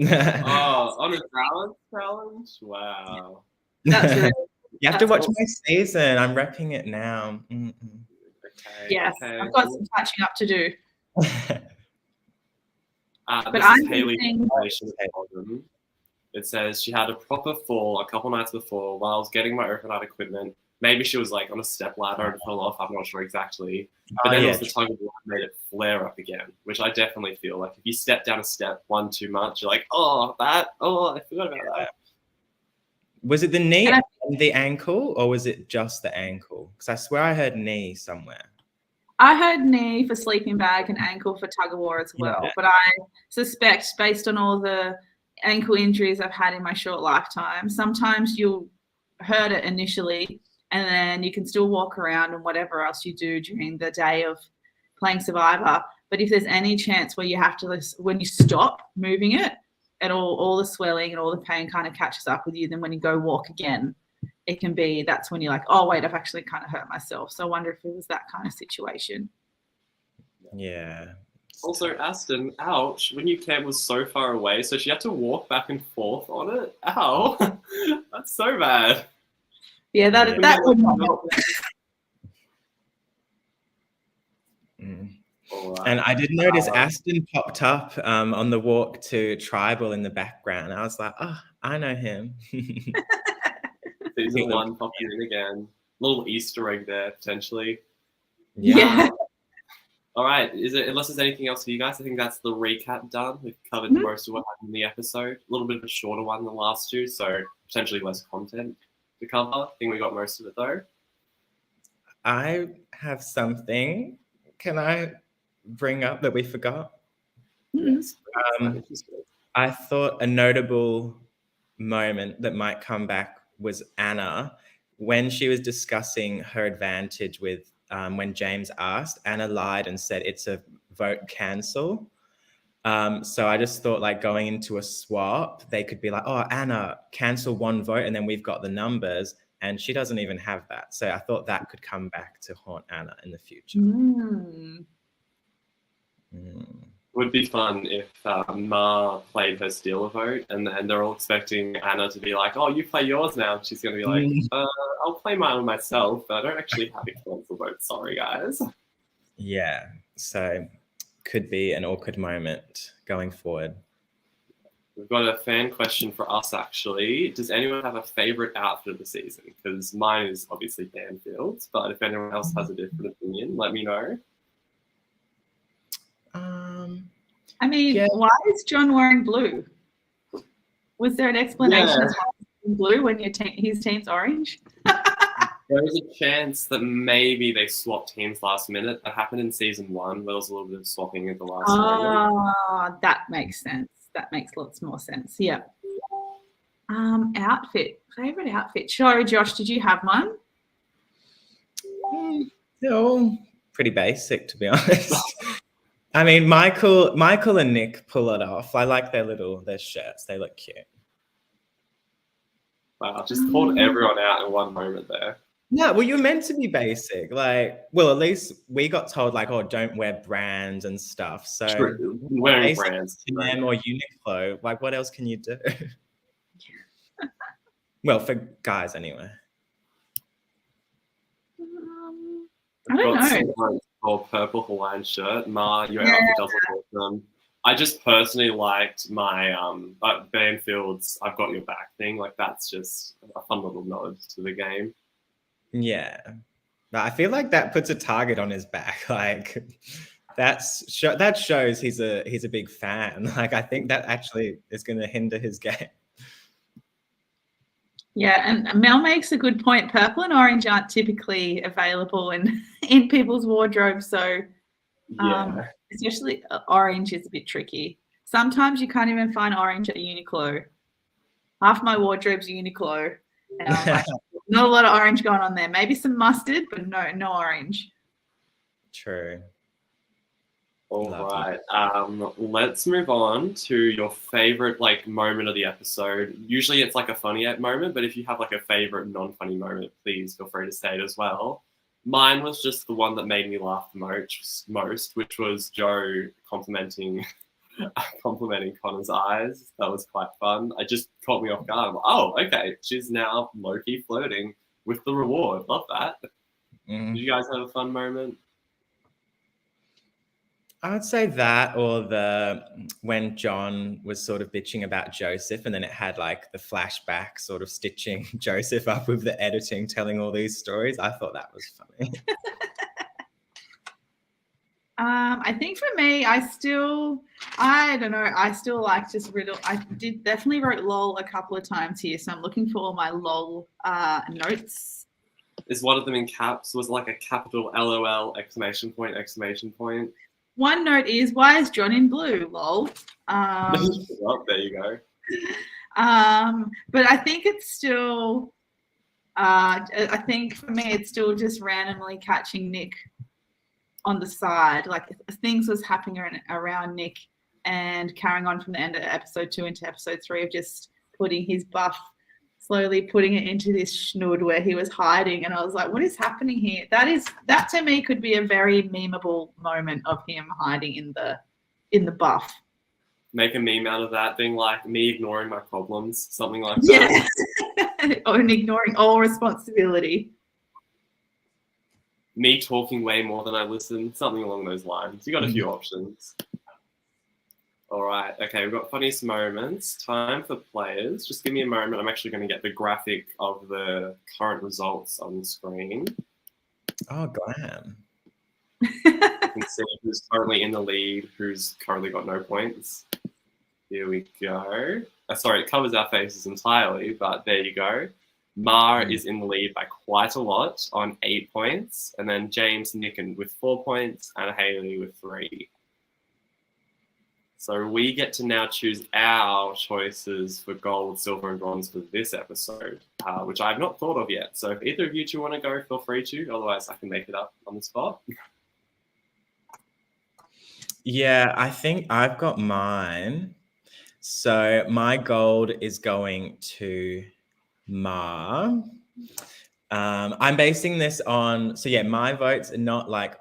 Oh, on a balance challenge? Wow. That's really, you have to watch my season. I'm repping it now. Okay, yes, okay. I've got some catching up to do. But this is Haley's It says she had a proper fall a couple nights before while I was getting my open heart equipment. maybe she was like on a step ladder and fell off. I'm not sure exactly. But Oh, then yeah, it was the tug of war that made it flare up again, which I definitely feel like if you step down a step one too much, you're like, I forgot about that. Was it the knee and the ankle, or was it just the ankle? Because I swear I heard knee somewhere. I heard knee for sleeping bag and ankle for tug of war as well. Yeah. But I suspect, based on all the ankle injuries I've had in my short lifetime, sometimes you'll hurt it initially and then you can still walk around and whatever else you do during the day of playing Survivor. But if there's any chance where you have to, when you stop moving it, and all the swelling and all the pain kind of catches up with you, then when you go walk again, it can be, that's when you're like, oh, wait, I've actually kind of hurt myself. So I wonder if it was that kind of situation. Yeah. Also, Aston, ouch, when you camp was so far away, so she had to walk back and forth on it. Ow. That's so bad. Yeah, that would not help. Right. And I did notice Aston popped up on the walk to Tribal in the background. I was like, oh, I know him. Season 1 popping in again. Little Easter egg there, potentially. Yeah. All right. Unless there's anything else for you guys, I think that's the recap done. We've covered most of what happened in the episode. A little bit of a shorter one than the last two, so potentially less content to cover. I think we got most of it, though. I have something. Can I bring up that we forgot? Yes. I thought a notable moment that might come back was Anna when she was discussing her advantage with when James asked. Anna lied and said it's a vote cancel. So I just thought, like, going into a swap, they could be like, oh, Anna, cancel one vote, and then we've got the numbers. And she doesn't even have that. So I thought that could come back to haunt Anna in the future. Would be fun if Ma played her steal a vote, and then they're all expecting Anna to be like, oh, you play yours now. She's going to be like, I'll play mine myself, but I don't actually have a cancel vote. Sorry, guys. Yeah, so could be an awkward moment going forward. We've got a fan question for us, actually. Does anyone have a favourite outfit of the season? Because mine is obviously Banfield's, but if anyone else has a different opinion, let me know. I mean, why is John wearing blue? Was there an explanation as why he's blue when his team's orange? There is a chance that maybe they swapped teams last minute. That happened in season 1, where there was a little bit of swapping at the last moment. That makes sense. That makes lots more sense. Yeah. Favorite outfit. Sorry, Josh, did you have one? No, pretty basic, to be honest. I mean, Michael and Nick pull it off. I like their shirts. They look cute. Wow, just called everyone out in one moment there. Yeah, well, you're meant to be basic. Like, well, at least we got told, like, oh, don't wear brands and stuff. So true. Wearing brands. H&M or Uniqlo, like, what else can you do? Well, for guys, anyway. I don't know. Or purple Hawaiian shirt. Ma, your outfit doesn't look them. I just personally liked my Banfield's "I've got your back" thing. Like, that's just a fun little nod to the game. Yeah, but I feel like that puts a target on his back. Like, that shows he's a big fan. Like, I think that actually is going to hinder his game. Yeah, and Mel makes a good point. Purple and orange aren't typically available in people's wardrobes, so especially orange is a bit tricky. Sometimes you can't even find orange at Uniqlo. Half my wardrobe's Uniqlo, and I'm like, not a lot of orange going on there. Maybe some mustard, but no orange. True. All right. Let's move on to your favorite moment of the episode. Usually it's like a funny moment, but if you have like a favorite non-funny moment, please feel free to say it as well. Mine was just the one that made me laugh the most, which was Joe complimenting Connor's eyes. That was quite fun. It just caught me off guard. I'm like, oh, okay, she's now low-key flirting with the reward. Love that. Did you guys have a fun moment? I would say that, or when John was sort of bitching about Joseph, and then it had like the flashback sort of stitching Joseph up with the editing, telling all these stories. I thought that was funny. I think for me, I don't know. I still like just riddle. I definitely wrote lol a couple of times here, so I'm looking for all my lol notes. Is one of them in caps? Was it like a capital LOL exclamation point exclamation point? One note is, why is John in blue? Lol. Well, there you go. But I think it's still. I think for me, it's still just randomly catching Nick on the side. Like things was happening around Nick, and carrying on from the end of episode 2 into episode 3 of just putting his buff, slowly putting it into this schnood where he was hiding, and I was like, what is happening here? That to me could be a very memeable moment of him hiding in the buff. Make a meme out of that, being like me ignoring my problems, something like that. Yeah. Or ignoring all responsibility. Me talking way more than I listen, something along those lines. You got a few options. All right, okay, we've got funniest moments. Time for players. Just give me a moment. I'm actually going to get the graphic of the current results on the screen. Oh, glam. You can see who's currently in the lead, who's currently got no points. Here we go. Sorry, it covers our faces entirely, but there you go. Mar is in the lead by quite a lot on 8 points, and then James, Nick with 4 points, and Hayley with 3. So we get to now choose our choices for gold, silver, and bronze for this episode, which I've not thought of yet. So if either of you two want to go, feel free to. Otherwise, I can make it up on the spot. Yeah, I think I've got mine. So my gold is going to Ma. I'm basing this on, so yeah, my votes are not like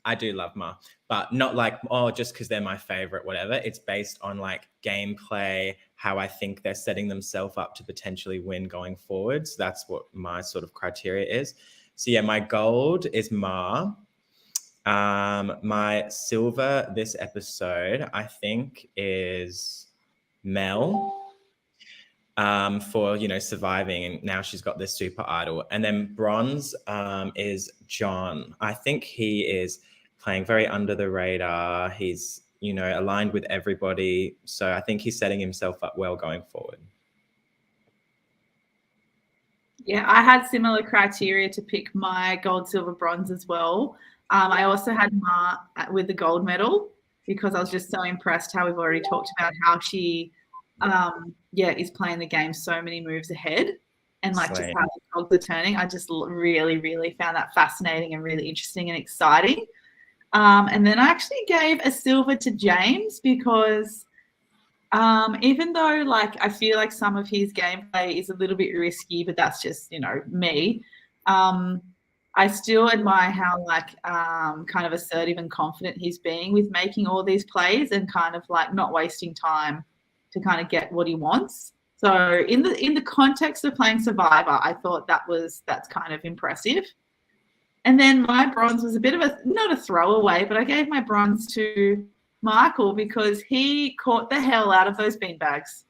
I do love Ma, but not like, just because they're my favorite, whatever. It's based on like gameplay, how I think they're setting themselves up to potentially win going forward. So that's what my sort of criteria is. So yeah, my gold is Ma. My silver this episode, I think, is Mel. For surviving, and now she's got this super idol. And then bronze is John. I think he is playing very under the radar. He's aligned with everybody, so I think he's setting himself up well going forward. Yeah, I had similar criteria to pick my gold, silver, bronze as well. I also had Ma with the gold medal because I was just so impressed how we've already talked about how she is playing the game so many moves ahead, and like just how the cogs are turning. I just really, really found that fascinating and really interesting and exciting. And then I actually gave a silver to James because even though like I feel like some of his gameplay is a little bit risky, but that's just me. I still admire how like kind of assertive and confident he's being with making all these plays and kind of like not wasting time to kind of get what he wants. So in the context of playing Survivor, I thought that's kind of impressive. And then my bronze was a bit of not a throwaway, but I gave my bronze to Michael because he caught the hell out of those beanbags.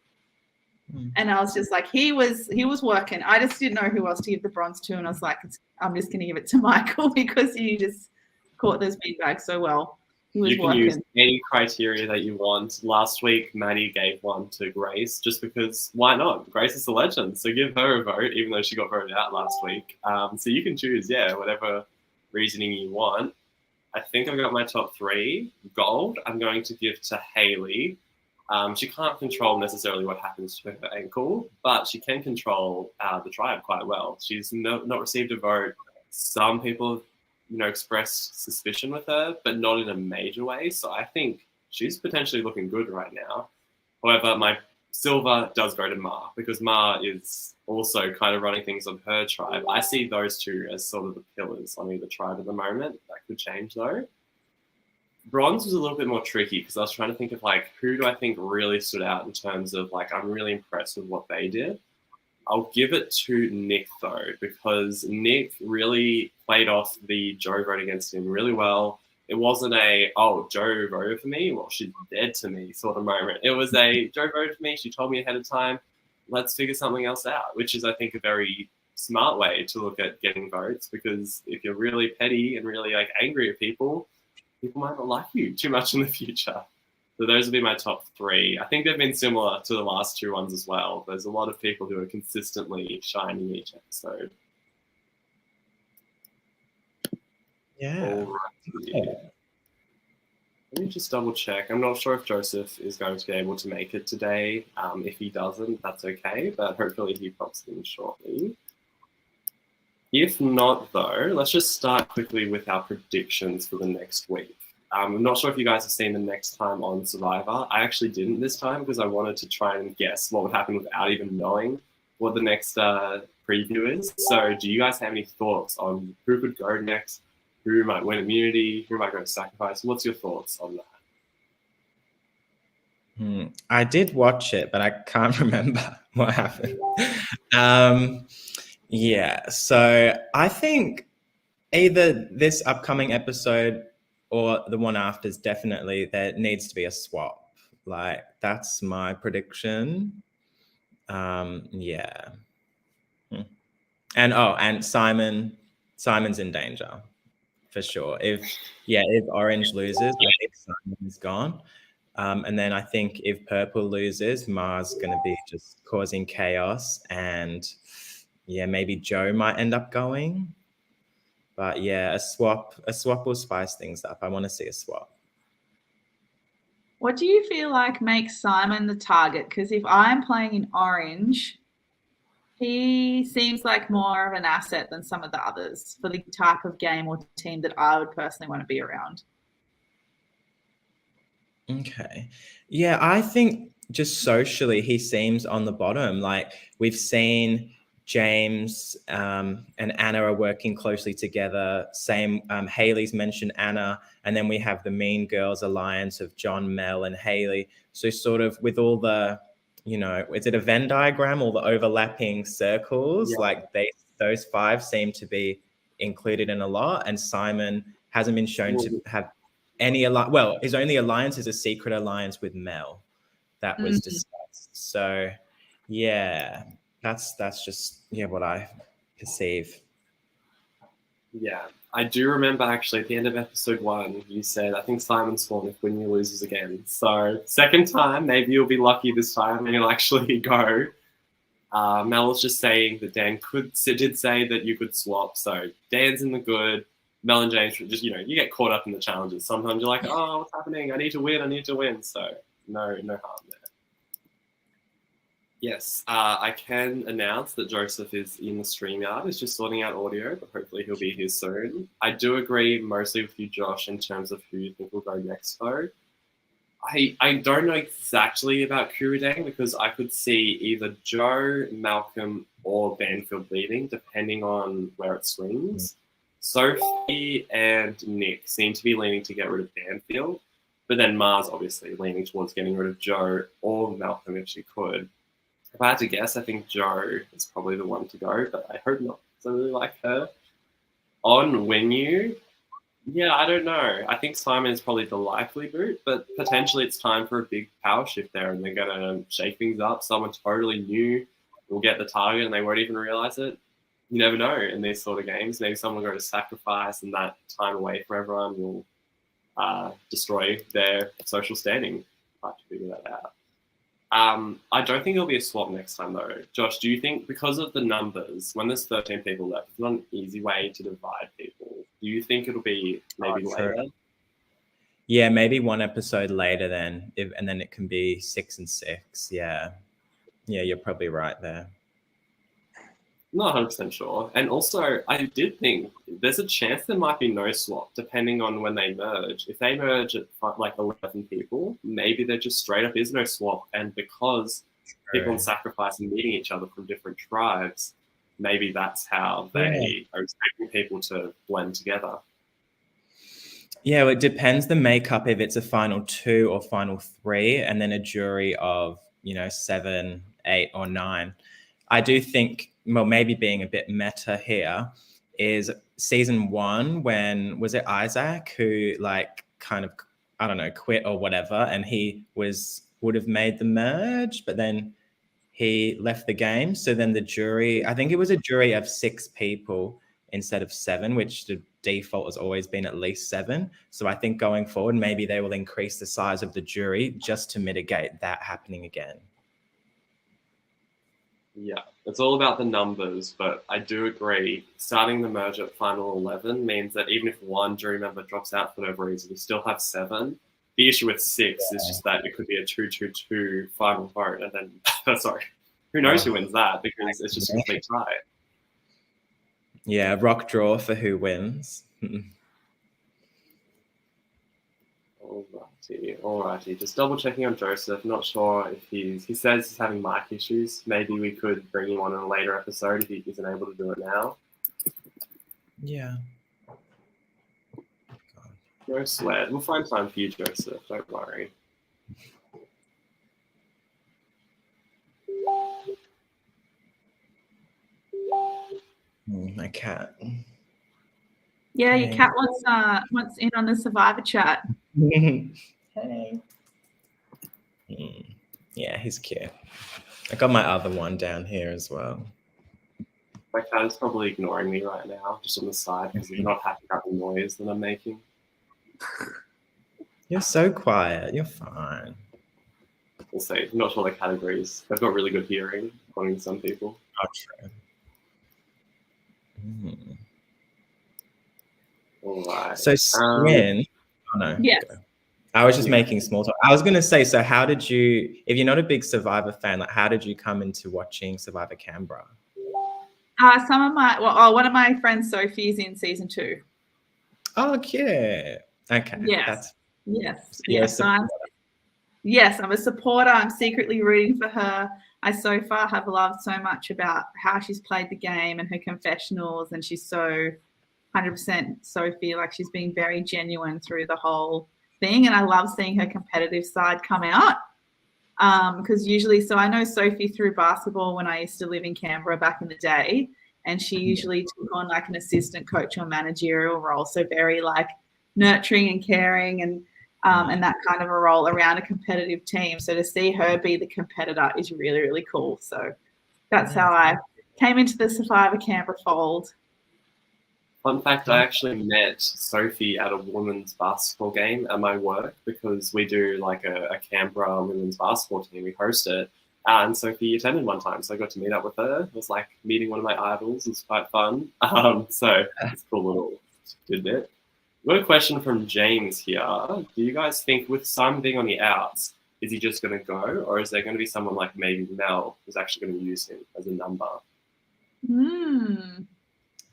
And I was just like, he was working. I just didn't know who else to give the bronze to, and I was like, I'm just going to give it to Michael because he just caught those beanbags so well. You can use any criteria that you want. Last week, Maddie gave one to Grace just because why not? Grace is the legend, so give her a vote, even though she got voted out last week. So you can choose, whatever reasoning you want. I think I've got my top 3. Gold, I'm going to give to Hayley. She can't control necessarily what happens to her ankle, but she can control the tribe quite well. She's not received a vote. Some people expressed suspicion with her, but not in a major way. So I think she's potentially looking good right now. However, my silver does go to Ma because Ma is also kind of running things on her tribe. I see those two as sort of the pillars on either tribe at the moment. That could change though. Bronze was a little bit more tricky because I was trying to think of like who do I think really stood out in terms of like I'm really impressed with what they did. I'll give it to Nick though because Nick really played off the Joe vote against him really well. it wasn't a, oh, Joe voted for me, well, she's dead to me sort of moment. It was a, Joe voted for me, she told me ahead of time, let's figure something else out, which is, I think, a very smart way to look at getting votes, because if you're really petty and really like angry at people might not like you too much in the future. So those would be my top 3. I think they've been similar to the last 2 ones as well. There's a lot of people who are consistently shining each episode. Yeah. All right. Let me just double check. I'm not sure if Joseph is going to be able to make it today. If he doesn't, that's okay, but hopefully he pops in shortly. If not, though, let's just start quickly with our predictions for the next week. I'm not sure if you guys have seen the next time on Survivor. I actually didn't this time because I wanted to try and guess what would happen without even knowing what the next preview is. So do you guys have any thoughts on who could go next, who might win immunity, who might go to sacrifice? What's your thoughts on that? I did watch it, but I can't remember what happened. Yeah, so I think either this upcoming episode or the one after is definitely, there needs to be a swap. Like, that's my prediction. Yeah. And Simon's in danger for sure. If Orange loses, I think Simon's gone. And then I think if Purple loses, Mars going to be just causing chaos, and maybe Joe might end up going. But yeah, a swap will spice things up. I want to see a swap. What do you feel like makes Simon the target? Because if I'm playing in Orange, he seems like more of an asset than some of the others for the type of game or team that I would personally want to be around. Okay. Yeah, I think just socially he seems on the bottom. Like, we've seen James and Anna are working closely together. Same, Haley's mentioned Anna, and then we have the Mean Girls alliance of John, Mel, and Haley. So sort of with all the, is it a Venn diagram, all the overlapping circles? Yeah. Like those 5 seem to be included in a lot, and Simon hasn't been shown to have any his only alliance is a secret alliance with Mel that was discussed. So yeah, that's just what I perceive. Yeah, I do remember actually at the end of episode 1, you said, I think Simon Swan if Winnie loses again. So second time, maybe you'll be lucky this time and you'll actually go. Mel was just saying that Dan did say that you could swap. So Dan's in the good. Mel and James just, you get caught up in the challenges. Sometimes you're like, oh, what's happening? I need to win. So no harm there. Yes, I can announce that Joseph is in the StreamYard. He's just sorting out audio, but hopefully he'll be here soon. I do agree mostly with you, Josh, in terms of who you think will go next, though. I don't know exactly about Kurudang because I could see either Joe, Malcolm, or Banfield leaving, depending on where it swings. Sophie and Nick seem to be leaning to get rid of Banfield, but then Mars obviously leaning towards getting rid of Joe or Malcolm if she could. If I had to guess, I think Joe is probably the one to go, but I hope not because I really like her. On Winnie, yeah, I don't know. I think Simon is probably the likely boot, but potentially it's time for a big power shift there and they're going to shake things up. Someone totally new will get the target and they won't even realize it. You never know in these sort of games. Maybe someone will go to sacrifice and that time away from everyone will destroy their social standing. I have to figure that out. I don't think there'll be a swap next time, though. Josh, do you think because of the numbers, when there's 13 people left, it's not an easy way to divide people? Do you think it'll be maybe later? Yeah, maybe one episode later then, and then it can be 6 and 6. Yeah, you're probably right there. Not 100% sure. And also, I did think there's a chance there might be no swap depending on when they merge. If they merge at like 11 people, maybe there just straight up is no swap. And because people in sacrifice are meeting each other from different tribes, maybe that's how they are expecting people to blend together. Yeah, well, it depends the makeup if it's a final 2 or final 3, and then a jury of 7, 8, or 9. I do think, well, maybe being a bit meta here, is season 1 when was it Isaac who like kind of, I don't know, quit or whatever, and he would have made the merge, but then he left the game. So then the jury, I think it was a jury of 6 people instead of 7, which the default has always been at least 7. So I think going forward, maybe they will increase the size of the jury just to mitigate that happening again. Yeah, it's all about the numbers, but I do agree. Starting the merge at final 11 means that even if one jury member drops out for whatever reason, you still have 7. The issue with 6 is just that it could be a 2-2-2 final vote, and then sorry, who knows who wins that, because it's just a complete tie. Yeah, rock draw for who wins. Alrighty. Just double checking on Joseph. Not sure if he says he's having mic issues. Maybe we could bring him on in a later episode if he isn't able to do it now. Yeah. No sweat. We'll find time for you, Joseph. Don't worry. My cat. Yeah, your cat wants in on the Survivor chat. Hey. Yeah, he's cute. I got my other one down here as well. My cat is probably ignoring me right now, just on the side, because he's not happy about the noise that I'm making. You're so quiet. You're fine. We'll see. I'm not sure the categories. They've got really good hearing, according to some people. Oh, true. All right. So Squin, oh no. Yes. Go. I was just making small talk. I was going to say, so how did you, if you're not a big Survivor fan, like how did you come into watching Survivor Canberra? One of my friends, Sophie's in season 2. Oh, cute. Okay. Yes. Yes. I'm a supporter. I'm secretly rooting for her. I so far have loved so much about how she's played the game and her confessionals, and she's so 100% Sophie, like she's being very genuine through the whole thing, and I love seeing her competitive side come out, because usually, so I know Sophie through basketball when I used to live in Canberra back in the day, and she usually took on like an assistant coach or managerial role, so very like nurturing and caring and that kind of a role around a competitive team. So to see her be the competitor is really, really cool. So that's how I came into the Survivor Canberra fold. Fun fact, I actually met Sophie at a women's basketball game at my work, because we do like a Canberra women's basketball team. We host it. And Sophie attended one time, so I got to meet up with her. It was like meeting one of my idols. It was quite fun. So it's a cool little tidbit. We've got a question from James here. Do you guys think with Simon being on the outs, is he just going to go, or is there going to be someone like maybe Mel who's actually going to use him as a number?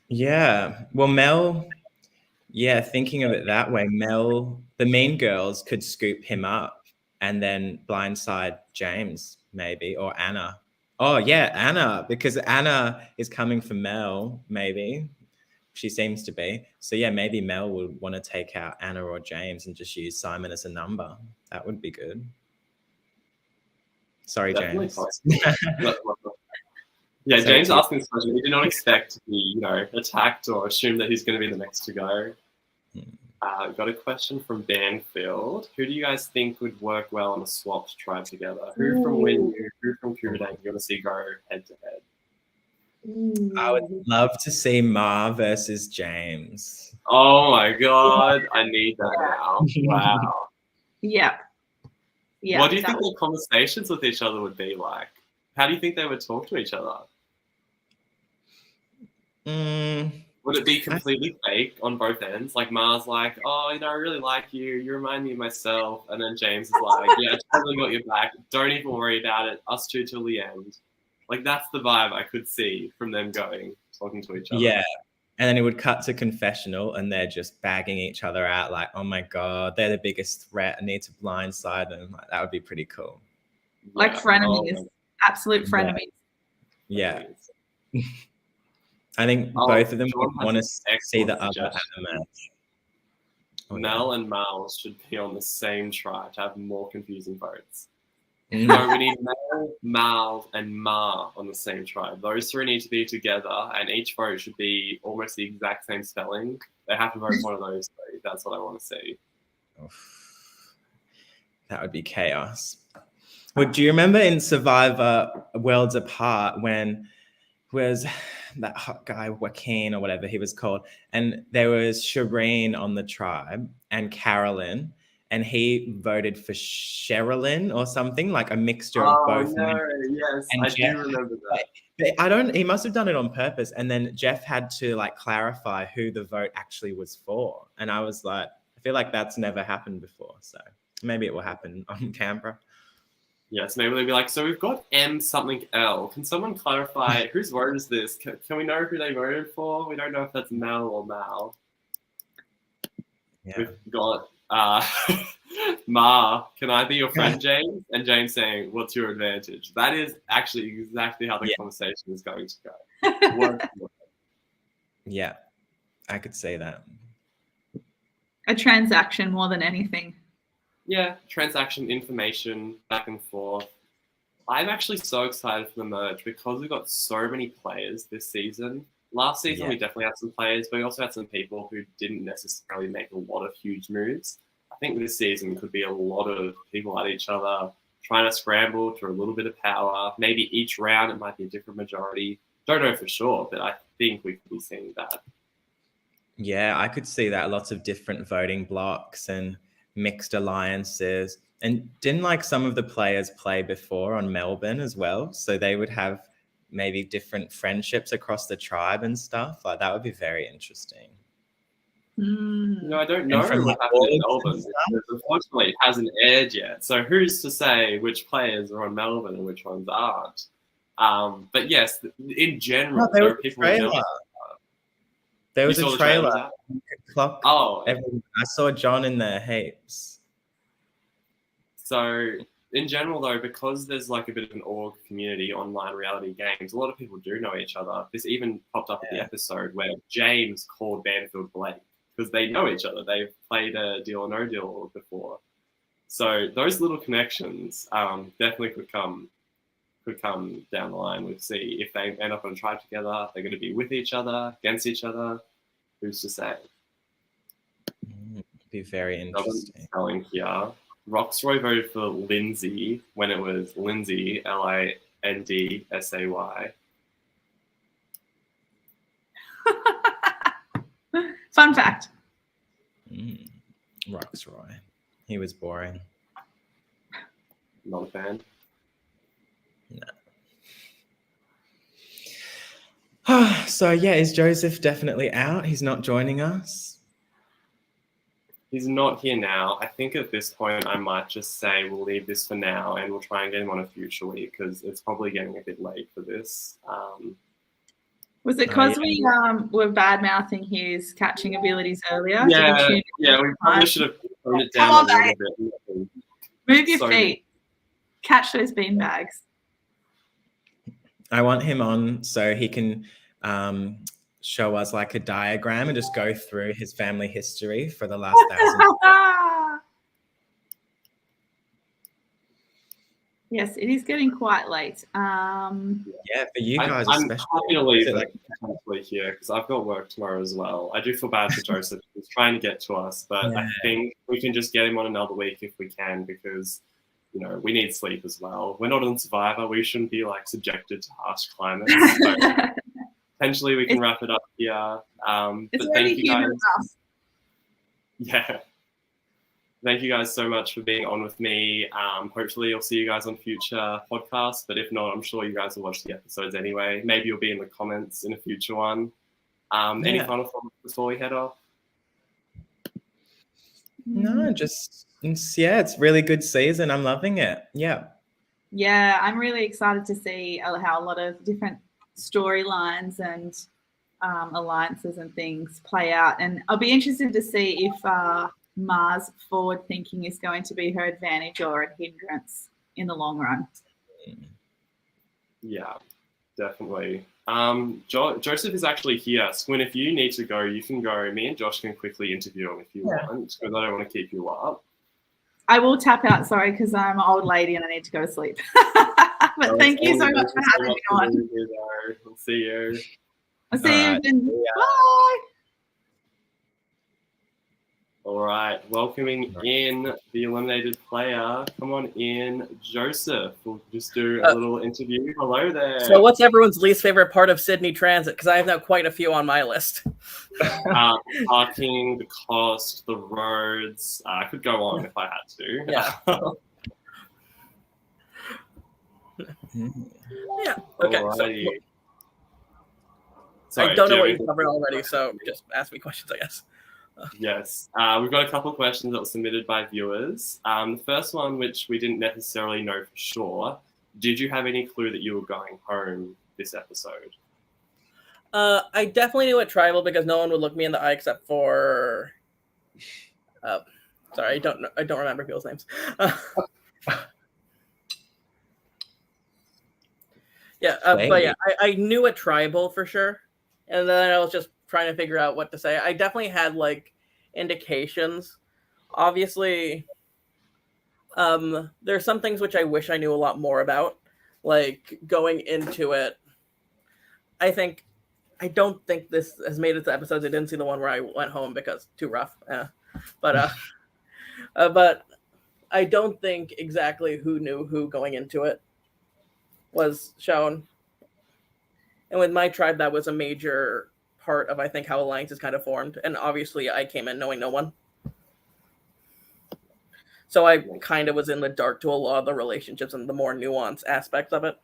Yeah. Well, Mel, thinking of it that way, Mel, the Mean Girls could scoop him up and then blindside James, maybe, or Anna. Oh, yeah, Anna, because Anna is coming for Mel, maybe. She seems to be. So, yeah, maybe Mel would want to take out Anna or James and just use Simon as a number. That would be good. Sorry, Definitely James. Yeah, so James asking this question. We did not expect to be, attacked or assume that he's going to be the next to go. Got a question from Banfield. Who do you guys think would work well on a swapped tribe together? Who from Win, who from Kuradan you want to see go head to head? I would love to see Ma versus James. Oh my God, I need that now. Wow. Yeah. What do you think their conversations with each other would be like? How do you think they would talk to each other? Would it be completely fake on both ends? Like Ma's like, oh, I really like you. You remind me of myself. And then James is like, yeah, I totally got your back. Don't even worry about it. Us two till the end. Like that's the vibe I could see from them talking to each other. Yeah. And then it would cut to confessional and they're just bagging each other out like, oh my God, they're the biggest threat. I need to blindside them. Like, that would be pretty cool. Like frenemies. Absolute frenemies. Yeah. I think both of them would want to see the other at the match. Mel and Mal should be on the same try to have more confusing votes. So we need Mel, Mal, and Ma on the same tribe. Those three need to be together, and each vote should be almost the exact same spelling. They have to vote for one of those three. That's what I want to see. Oof. That would be chaos. Well, do you remember in Survivor Worlds Apart when was that hot guy Joaquin or whatever he was called, and there was Shireen on the tribe and Carolyn, and he voted for Sherilyn or something, like a mixture of both. No, yes, and I Jeff, do remember that. he must have done it on purpose, and then Jeff had to like clarify who the vote actually was for, and I was like, I feel like that's never happened before, so maybe it will happen on Canberra. Yes, maybe they'll be like, so we've got M something L. Can someone clarify whose vote is this? Can we know who they voted for? We don't know if that's Mel or Mal. Yeah. We've got Ma, can I be your friend, James? And James saying, what's your advantage? That is actually exactly how the conversation is going to go. Yeah, I could say that. A transaction more than anything. Yeah, transaction information back and forth. I'm actually so excited for the merge because we've got so many players this season. Last season, we definitely had some players, but we also had some people who didn't necessarily make a lot of huge moves. I think this season could be a lot of people at each other, trying to scramble to a little bit of power. Maybe each round it might be a different majority. Don't know for sure, but I think we could be seeing that. Yeah, I could see that. Lots of different voting blocks and mixed alliances. And didn't like some of the players play before on Melbourne as well? So they would have maybe different friendships across the tribe and stuff. Like that would be very interesting. No, I don't know what happened in Melbourne. Unfortunately, it hasn't aired yet. So who's to say which players are on Melbourne and which ones aren't? But yes, in general, there are people in Melbourne. There was a trailer. Oh, I saw John in there heaps. So in general, though, because there's like a bit of an org community, online reality games, a lot of people do know each other. This even popped up in the episode where James called Banfield Blake because they know each other. They've played a Deal or No Deal before. So those little connections definitely could come down the line. We'll see if they end up on a tribe together. They're going to be with each other, against each other. Who's to say? Be very interesting. Telling here. Roxroy voted for Lindsay when it was Lindsay, Lindsay. Fun fact. Roxroy. He was boring. Not a fan. No. So yeah, is Joseph definitely out? He's not joining us? He's not here now. I think at this point I might just say we'll leave this for now and we'll try and get him on a future week because it's probably getting a bit late for this. Was it because we were bad-mouthing his catching abilities earlier? Yeah, we probably should have toned it down a little bit. Move your feet. Catch those beanbags. I want him on so he can show us like a diagram and just go through his family history for the last 1,000. Yes, it is getting quite late. Yeah, for you guys I'm especially. happy to leave it potentially here because I've got work tomorrow as well. I do feel bad for Joseph. He's trying to get to us, but I think we can just get him on another week if we can because, you know, we need sleep as well. We're not on Survivor. We shouldn't be like subjected to harsh climates. So potentially we can wrap it up here. But thank you guys. Yeah. Thank you guys so much for being on with me. Hopefully I'll see you guys on future podcasts, but if not, I'm sure you guys will watch the episodes anyway. Maybe you'll be in the comments in a future one. Any final thoughts before we head off? No, it's really good season. I'm loving it. Yeah. Yeah, I'm really excited to see how a lot of different storylines and alliances and things play out. And I'll be interested to see if Ma's forward thinking is going to be her advantage or a hindrance in the long run. Yeah, definitely. Joseph is actually here. Squin, if you need to go, you can go. Me and Josh can quickly interview him if you want, because I don't want to keep you up. I will tap out, sorry, because I'm an old lady and I need to go to sleep. But thank you so much for having me on. We'll see you. I'll see you then. Yeah. Bye. All right, welcoming in the eliminated player. Come on in, Joseph. We'll just do a little interview. Hello there. So what's everyone's least favorite part of Sydney Transit? Because I have now quite a few on my list. Parking, the cost, the roads. I could go on if I had to. Yeah. Yeah. Okay. So I don't know what you've covered already, so just ask me questions, I guess. Yes. We've got a couple of questions that were submitted by viewers. The first one, which we didn't necessarily know for sure, did you have any clue that you were going home this episode? I definitely knew at Tribal because no one would look me in the eye except for... sorry, I don't remember people's names. Yeah, but yeah, I knew at Tribal for sure. And then I was just trying to figure out what to say. I definitely had like indications. Obviously, there's some things which I wish I knew a lot more about. Like going into it, I don't think this has made it to episodes. I didn't see the one where I went home because too rough. But I don't think exactly who knew who going into it was shown. And with my tribe, that was a major part of, I think, how alliances kind of formed. And obviously, I came in knowing no one. So I kind of was in the dark to a lot of the relationships and the more nuanced aspects of it.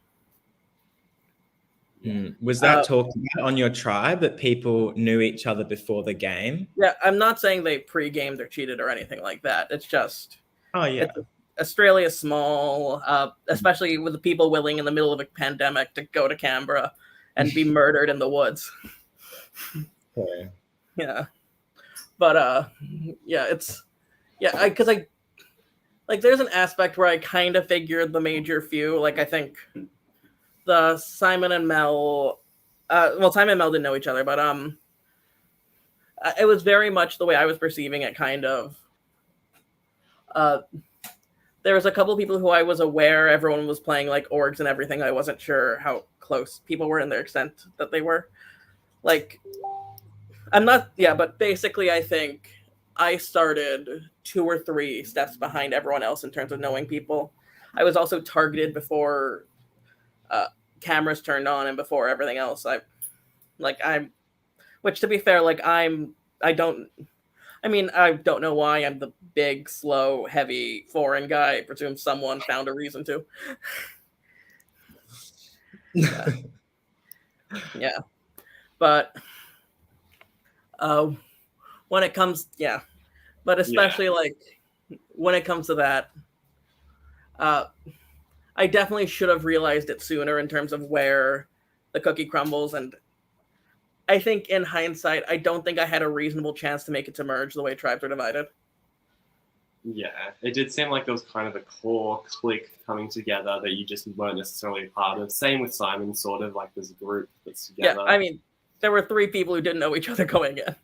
Was that talked about on your tribe, that people knew each other before the game? Yeah, I'm not saying they pre-gamed or cheated or anything like that. It's just... Oh, yeah. Australia's small, especially with the people willing in the middle of a pandemic to go to Canberra and be murdered in the woods. Okay. Yeah. But, yeah, it's... Yeah, because like, there's an aspect where I kind of figured the major few. Like, I think the Simon and Mel... well, Simon and Mel didn't know each other, but it was very much the way I was perceiving it, kind of. There was a couple of people who I was aware everyone was playing like orgs and everything. I wasn't sure how close people were in their extent that they were. Like, I'm not... Yeah, but basically I think I started 2 or 3 steps behind everyone else in terms of knowing people. I was also targeted before cameras turned on and before everything else. Which to be fair, like I don't know why I'm the big, slow, heavy foreign guy. I presume someone found a reason to. Yeah. But when it comes, but especially like when it comes to that, I definitely should have realized it sooner in terms of where the cookie crumbles. And I think in hindsight, I don't think I had a reasonable chance to make it to merge the way tribes are divided. Yeah, it did seem like there was kind of a core clique coming together that you just weren't necessarily part of. Same with Simon, sort of like there's a group that's together. Yeah, I mean, there were 3 people who didn't know each other going in.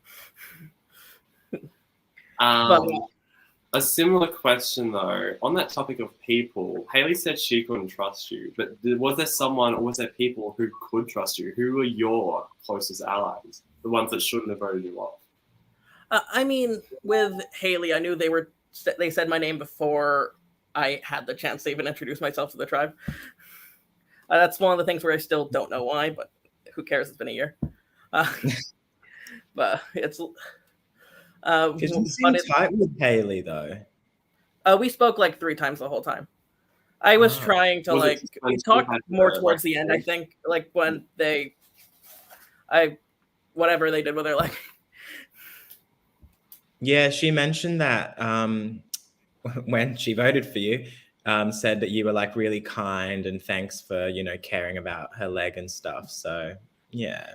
A similar question though, on that topic of people, Hayley said she couldn't trust you, but was there someone or was there people who could trust you? Who were your closest allies? The ones that shouldn't have voted you off? I mean, with Hayley, I knew they said my name before I had the chance to even introduce myself to the tribe. That's one of the things where I still don't know why, but who cares? It's been a year. But it's... Did you seem tight with Hayley though? We spoke like 3 times the whole time. I was trying to we talked more towards the end. I think like when whatever they did with her like. Yeah, she mentioned that when she voted for you, said that you were like really kind and thanks for caring about her leg and stuff. So yeah.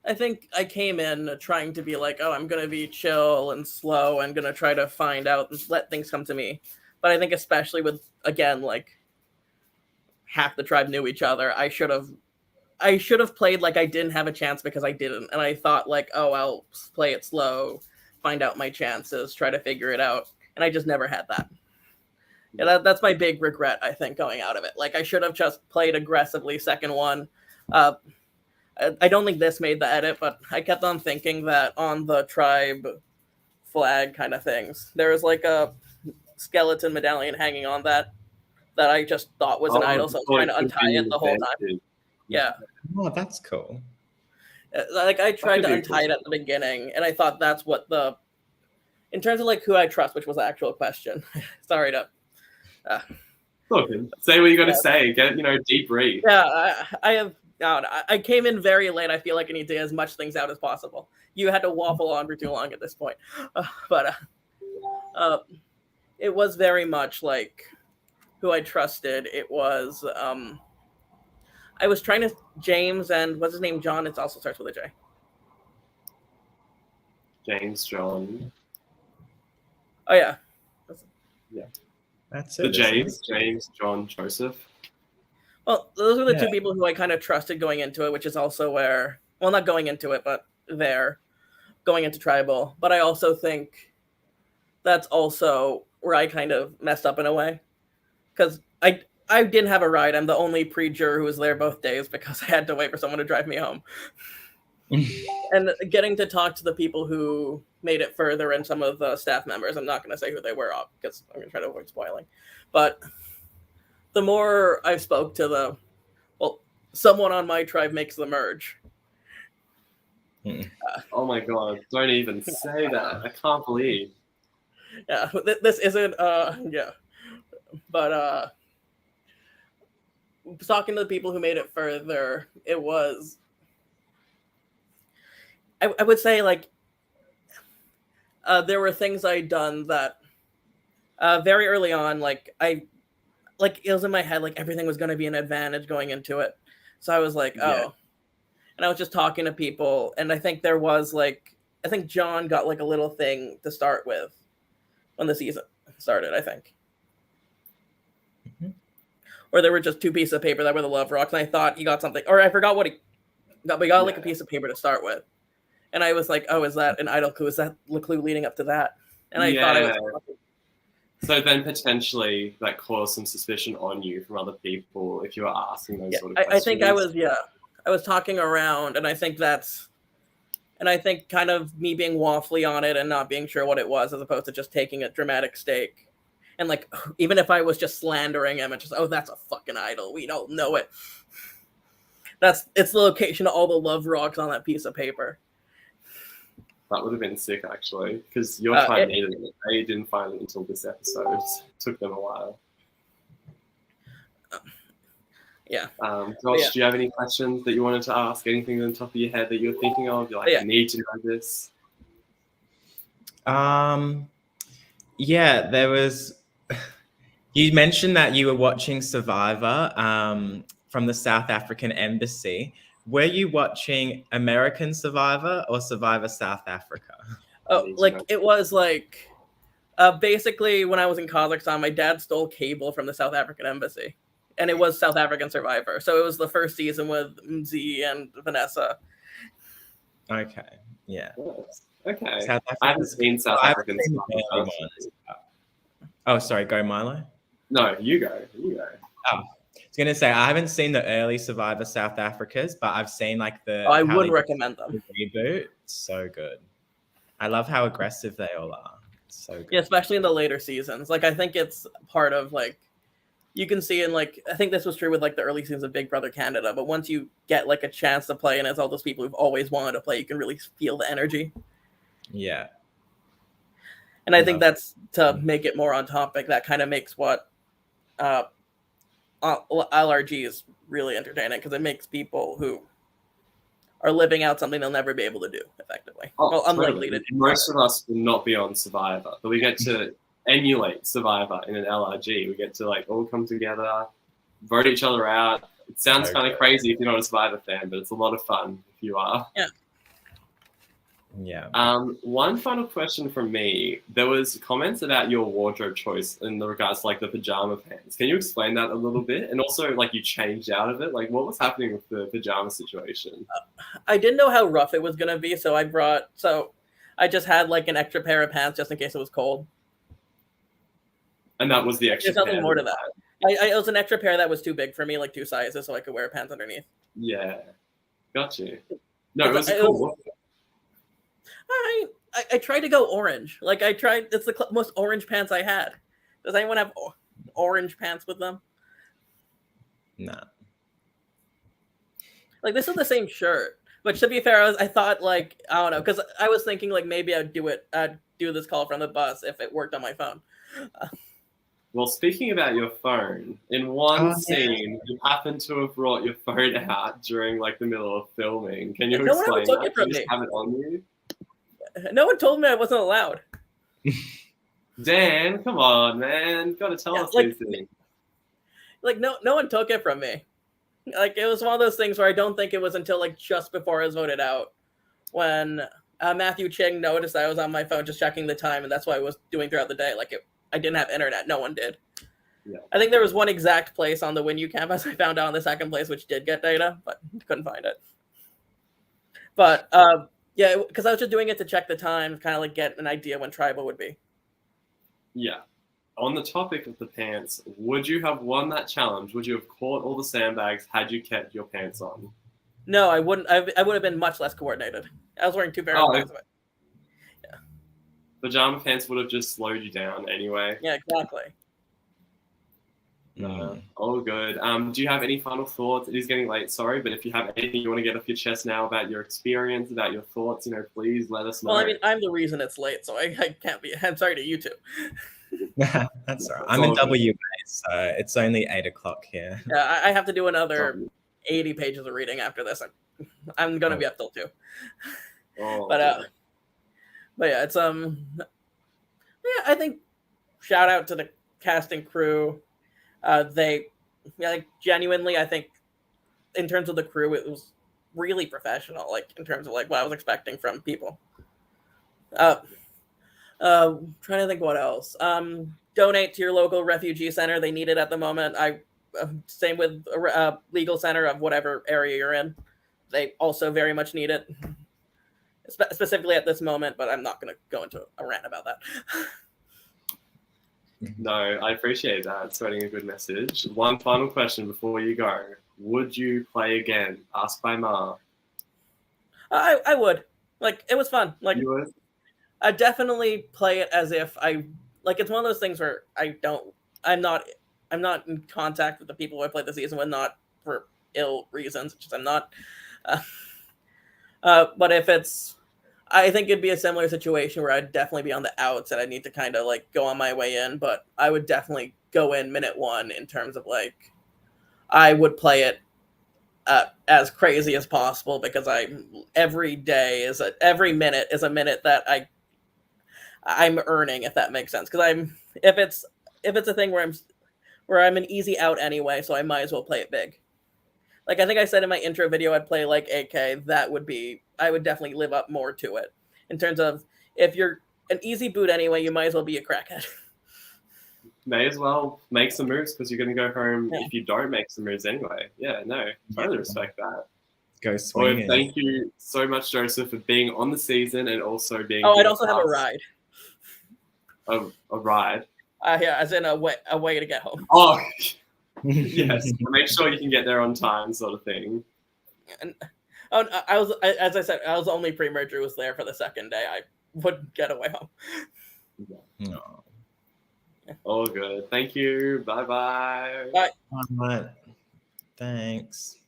I think I came in trying to be like, oh, I'm going to be chill and slow. I'm going to try to find out and let things come to me. But I think especially with, again, like half the tribe knew each other, I should have played like I didn't have a chance because I didn't. And I thought like, oh, I'll play it slow, find out my chances, try to figure it out. And I just never had that. Yeah, that's my big regret, I think, going out of it. Like, I should have just played aggressively second one. I don't think this made the edit, but I kept on thinking that on the tribe flag kind of things, there was like a skeleton medallion hanging on that I just thought was an idol, so I was trying to untie it the whole time. Yeah. Oh, that's cool. Like, I tried to untie it at the beginning, and I thought that's what in terms of like who I trust, which was the actual question. Sorry to say what you got to say. Get debrief. Yeah, I have. I came in very late. I feel like I need to get as much things out as possible. You had to waffle on for too long at this point, but it was very much like who I trusted. It was I was trying to James and what's his name, John. It also starts with a J. James, John. Oh yeah. That's The it. James, John, Joseph. Well, those were the two people who I kind of trusted going into it, which is also where, well, not going into it, but going into tribal. But I also think that's also where I kind of messed up in a way, because I didn't have a ride. I'm the only pre-juror who was there both days because I had to wait for someone to drive me home. And getting to talk to the people who made it further and some of the staff members, I'm not going to say who they were because I'm going to try to avoid spoiling. But the more I spoke to someone on my tribe makes the merge. Oh my god, don't even say that. I can't believe. Yeah, this isn't, But talking to the people who made it further, it was, I would say, like, there were things I'd done that very early on, it was in my head, like everything was going to be an advantage going into it. So I was like, oh. And I was just talking to people, and I think there was I think John got like a little thing to start with when the season started, I think. Mm-hmm. Or there were just two pieces of paper that were the love rocks, and I thought he got something, or I forgot what he got, but he got like a piece of paper to start with. And I was like, oh, is that an idol clue? Is that the clue leading up to that? And I thought it was. So then potentially that caused some suspicion on you from other people if you were asking those sort of questions. I think I was talking around, and I think kind of me being waffly on it and not being sure what it was, as opposed to just taking a dramatic stake. And like, even if I was just slandering him and just, oh, that's a fucking idol, we don't know it. It's the location of all the love rocks on that piece of paper. That would have been sick, actually, because your tribe needed it. They didn't find it until this episode. It took them a while. Yeah. Josh, do you have any questions that you wanted to ask? Anything on the top of your head that you're thinking of? You're like, I need to know this. Yeah, there was. You mentioned that you were watching Survivor from the South African Embassy. Were you watching American Survivor or Survivor South Africa? Oh, it was basically when I was in Kazakhstan, my dad stole cable from the South African Embassy, and it was South African Survivor. So it was the first season with Mzi and Vanessa. Okay, yeah. Yes. Okay. I haven't seen South African Survivor. Oh, sorry, go Mylo. No, you go. Oh. I was going to say, I haven't seen the early Survivor South Africas, but I've seen like I would recommend them. Reboot. So good. I love how aggressive they all are. So good. Yeah, especially in the later seasons. I think it's part of you can see in I think this was true with the early seasons of Big Brother Canada, but once you get a chance to play and it's all those people who've always wanted to play, you can really feel the energy. Yeah. And I think that's to make it more on topic. That kind of makes what LRG is really entertaining, because it makes people who are living out something they'll never be able to do effectively. Unlikely to do. Most of us will not be on Survivor, but we get to emulate Survivor in an LRG. We get to all come together, vote each other out. It sounds kind of crazy if you're not a Survivor fan, but it's a lot of fun if you are. Yeah. Yeah. One final question from me. There was comments about your wardrobe choice in regards to the pajama pants. Can you explain that a little bit? And also you changed out of it. What was happening with the pajama situation? I didn't know how rough it was gonna be, so I just had an extra pair of pants just in case it was cold. And that was the extra There's nothing pair more to that. It was an extra pair that was too big for me, like 2 sizes, so I could wear pants underneath. Yeah, got you. No, it was a cool look. I tried to go orange. Like I tried. It's the most orange pants I had. Does anyone have orange pants with them? No. Like this is the same shirt, but to be fair, I thought like I don't know because I was thinking like maybe I'd do this call from the bus if it worked on my phone. Well, speaking about your phone, in one scene, you happen to have brought your phone out during like the middle of filming. Can you explain that? You just have it on you? No one told me I wasn't allowed. Dan, come on, man. Got to tell us these things. Like no one took it from me. Like it was one of those things where I don't think it was until like just before I was voted out when Matthew Ching noticed I was on my phone just checking the time, and that's what I was doing throughout the day. Like I didn't have internet. No one did. Yeah. I think there was one exact place on the WinU campus I found out on the second place which did get data, but couldn't find it. But yeah, because I was just doing it to check the time, kind of like get an idea when tribal would be. Yeah. On the topic of the pants, would you have won that challenge? Would you have caught all the sandbags had you kept your pants on? No, I wouldn't. I would have been much less coordinated. I was wearing 2 pairs of pants. Yeah. Pajama pants would have just slowed you down anyway. Yeah, exactly. No. Oh, good. Do you have any final thoughts? It is getting late, sorry, but if you have anything you want to get off your chest now about your experience, about your thoughts, please let us know. Well, I mean, I'm the reason it's late, so I can't be. I'm sorry to you two. That's all right. I'm in WA, so it's only 8 o'clock here. Yeah, I have to do another 80 pages of reading after this. I'm gonna be up till 2. But yeah, it's yeah, I think shout out to the cast and crew. They like genuinely, I think in terms of the crew, it was really professional, like in terms of like what I was expecting from people. Trying to think what else. Donate to your local refugee center. They need it at the moment. Same with legal center of whatever area you're in. They also very much need it, specifically at this moment, but I'm not going to go into a rant about that. No, I appreciate that. Spreading a good message. One final question before you go. Would you play again? Asked by Ma. I would. Like, it was fun. Like, you would? I definitely play it as if like, it's one of those things where I'm not in contact with the people I played the season with, not for ill reasons. It's just I'm not. But if I think it'd be a similar situation where I'd definitely be on the outs and I'd need to kind of like go on my way in, but I would definitely go in minute 1 in terms of like, I would play it as crazy as possible because every minute is a minute that I'm earning, if that makes sense. Because if it's a thing where I'm an easy out anyway, so I might as well play it big. Like I think I said in my intro video, I'd play like AK. I would definitely live up more to it in terms of if you're an easy boot anyway, you might as well be a crackhead. May as well make some moves because you're going to go home if you don't make some moves anyway. Yeah, no, totally respect that. Go swing. Well, thank you so much, Joseph, for being on the season and also being. Oh, I'd also have a ride. A ride. Yeah, as in a way to get home. Oh, yes. Make sure you can get there on time, sort of thing. And as I said, I was the only pre-merger who was there for the second day. I wouldn't get away home. No. All good. Thank you. Bye-bye. Bye. All right. Thanks.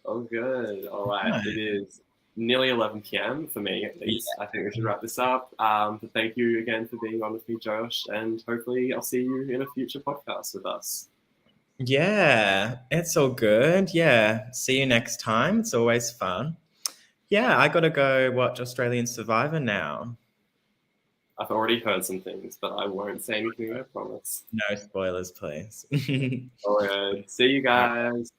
Oh, good. All right. It is nearly 11 p.m. for me, at least. I think we should wrap this up. But thank you again for being on with me, Josh, and hopefully I'll see you in a future podcast with us. Yeah, it's all good. Yeah, see you next time. It's always fun. Yeah, I got to go watch Australian Survivor now. I've already heard some things, but I won't say anything, I promise. No spoilers, please. All right. See you guys.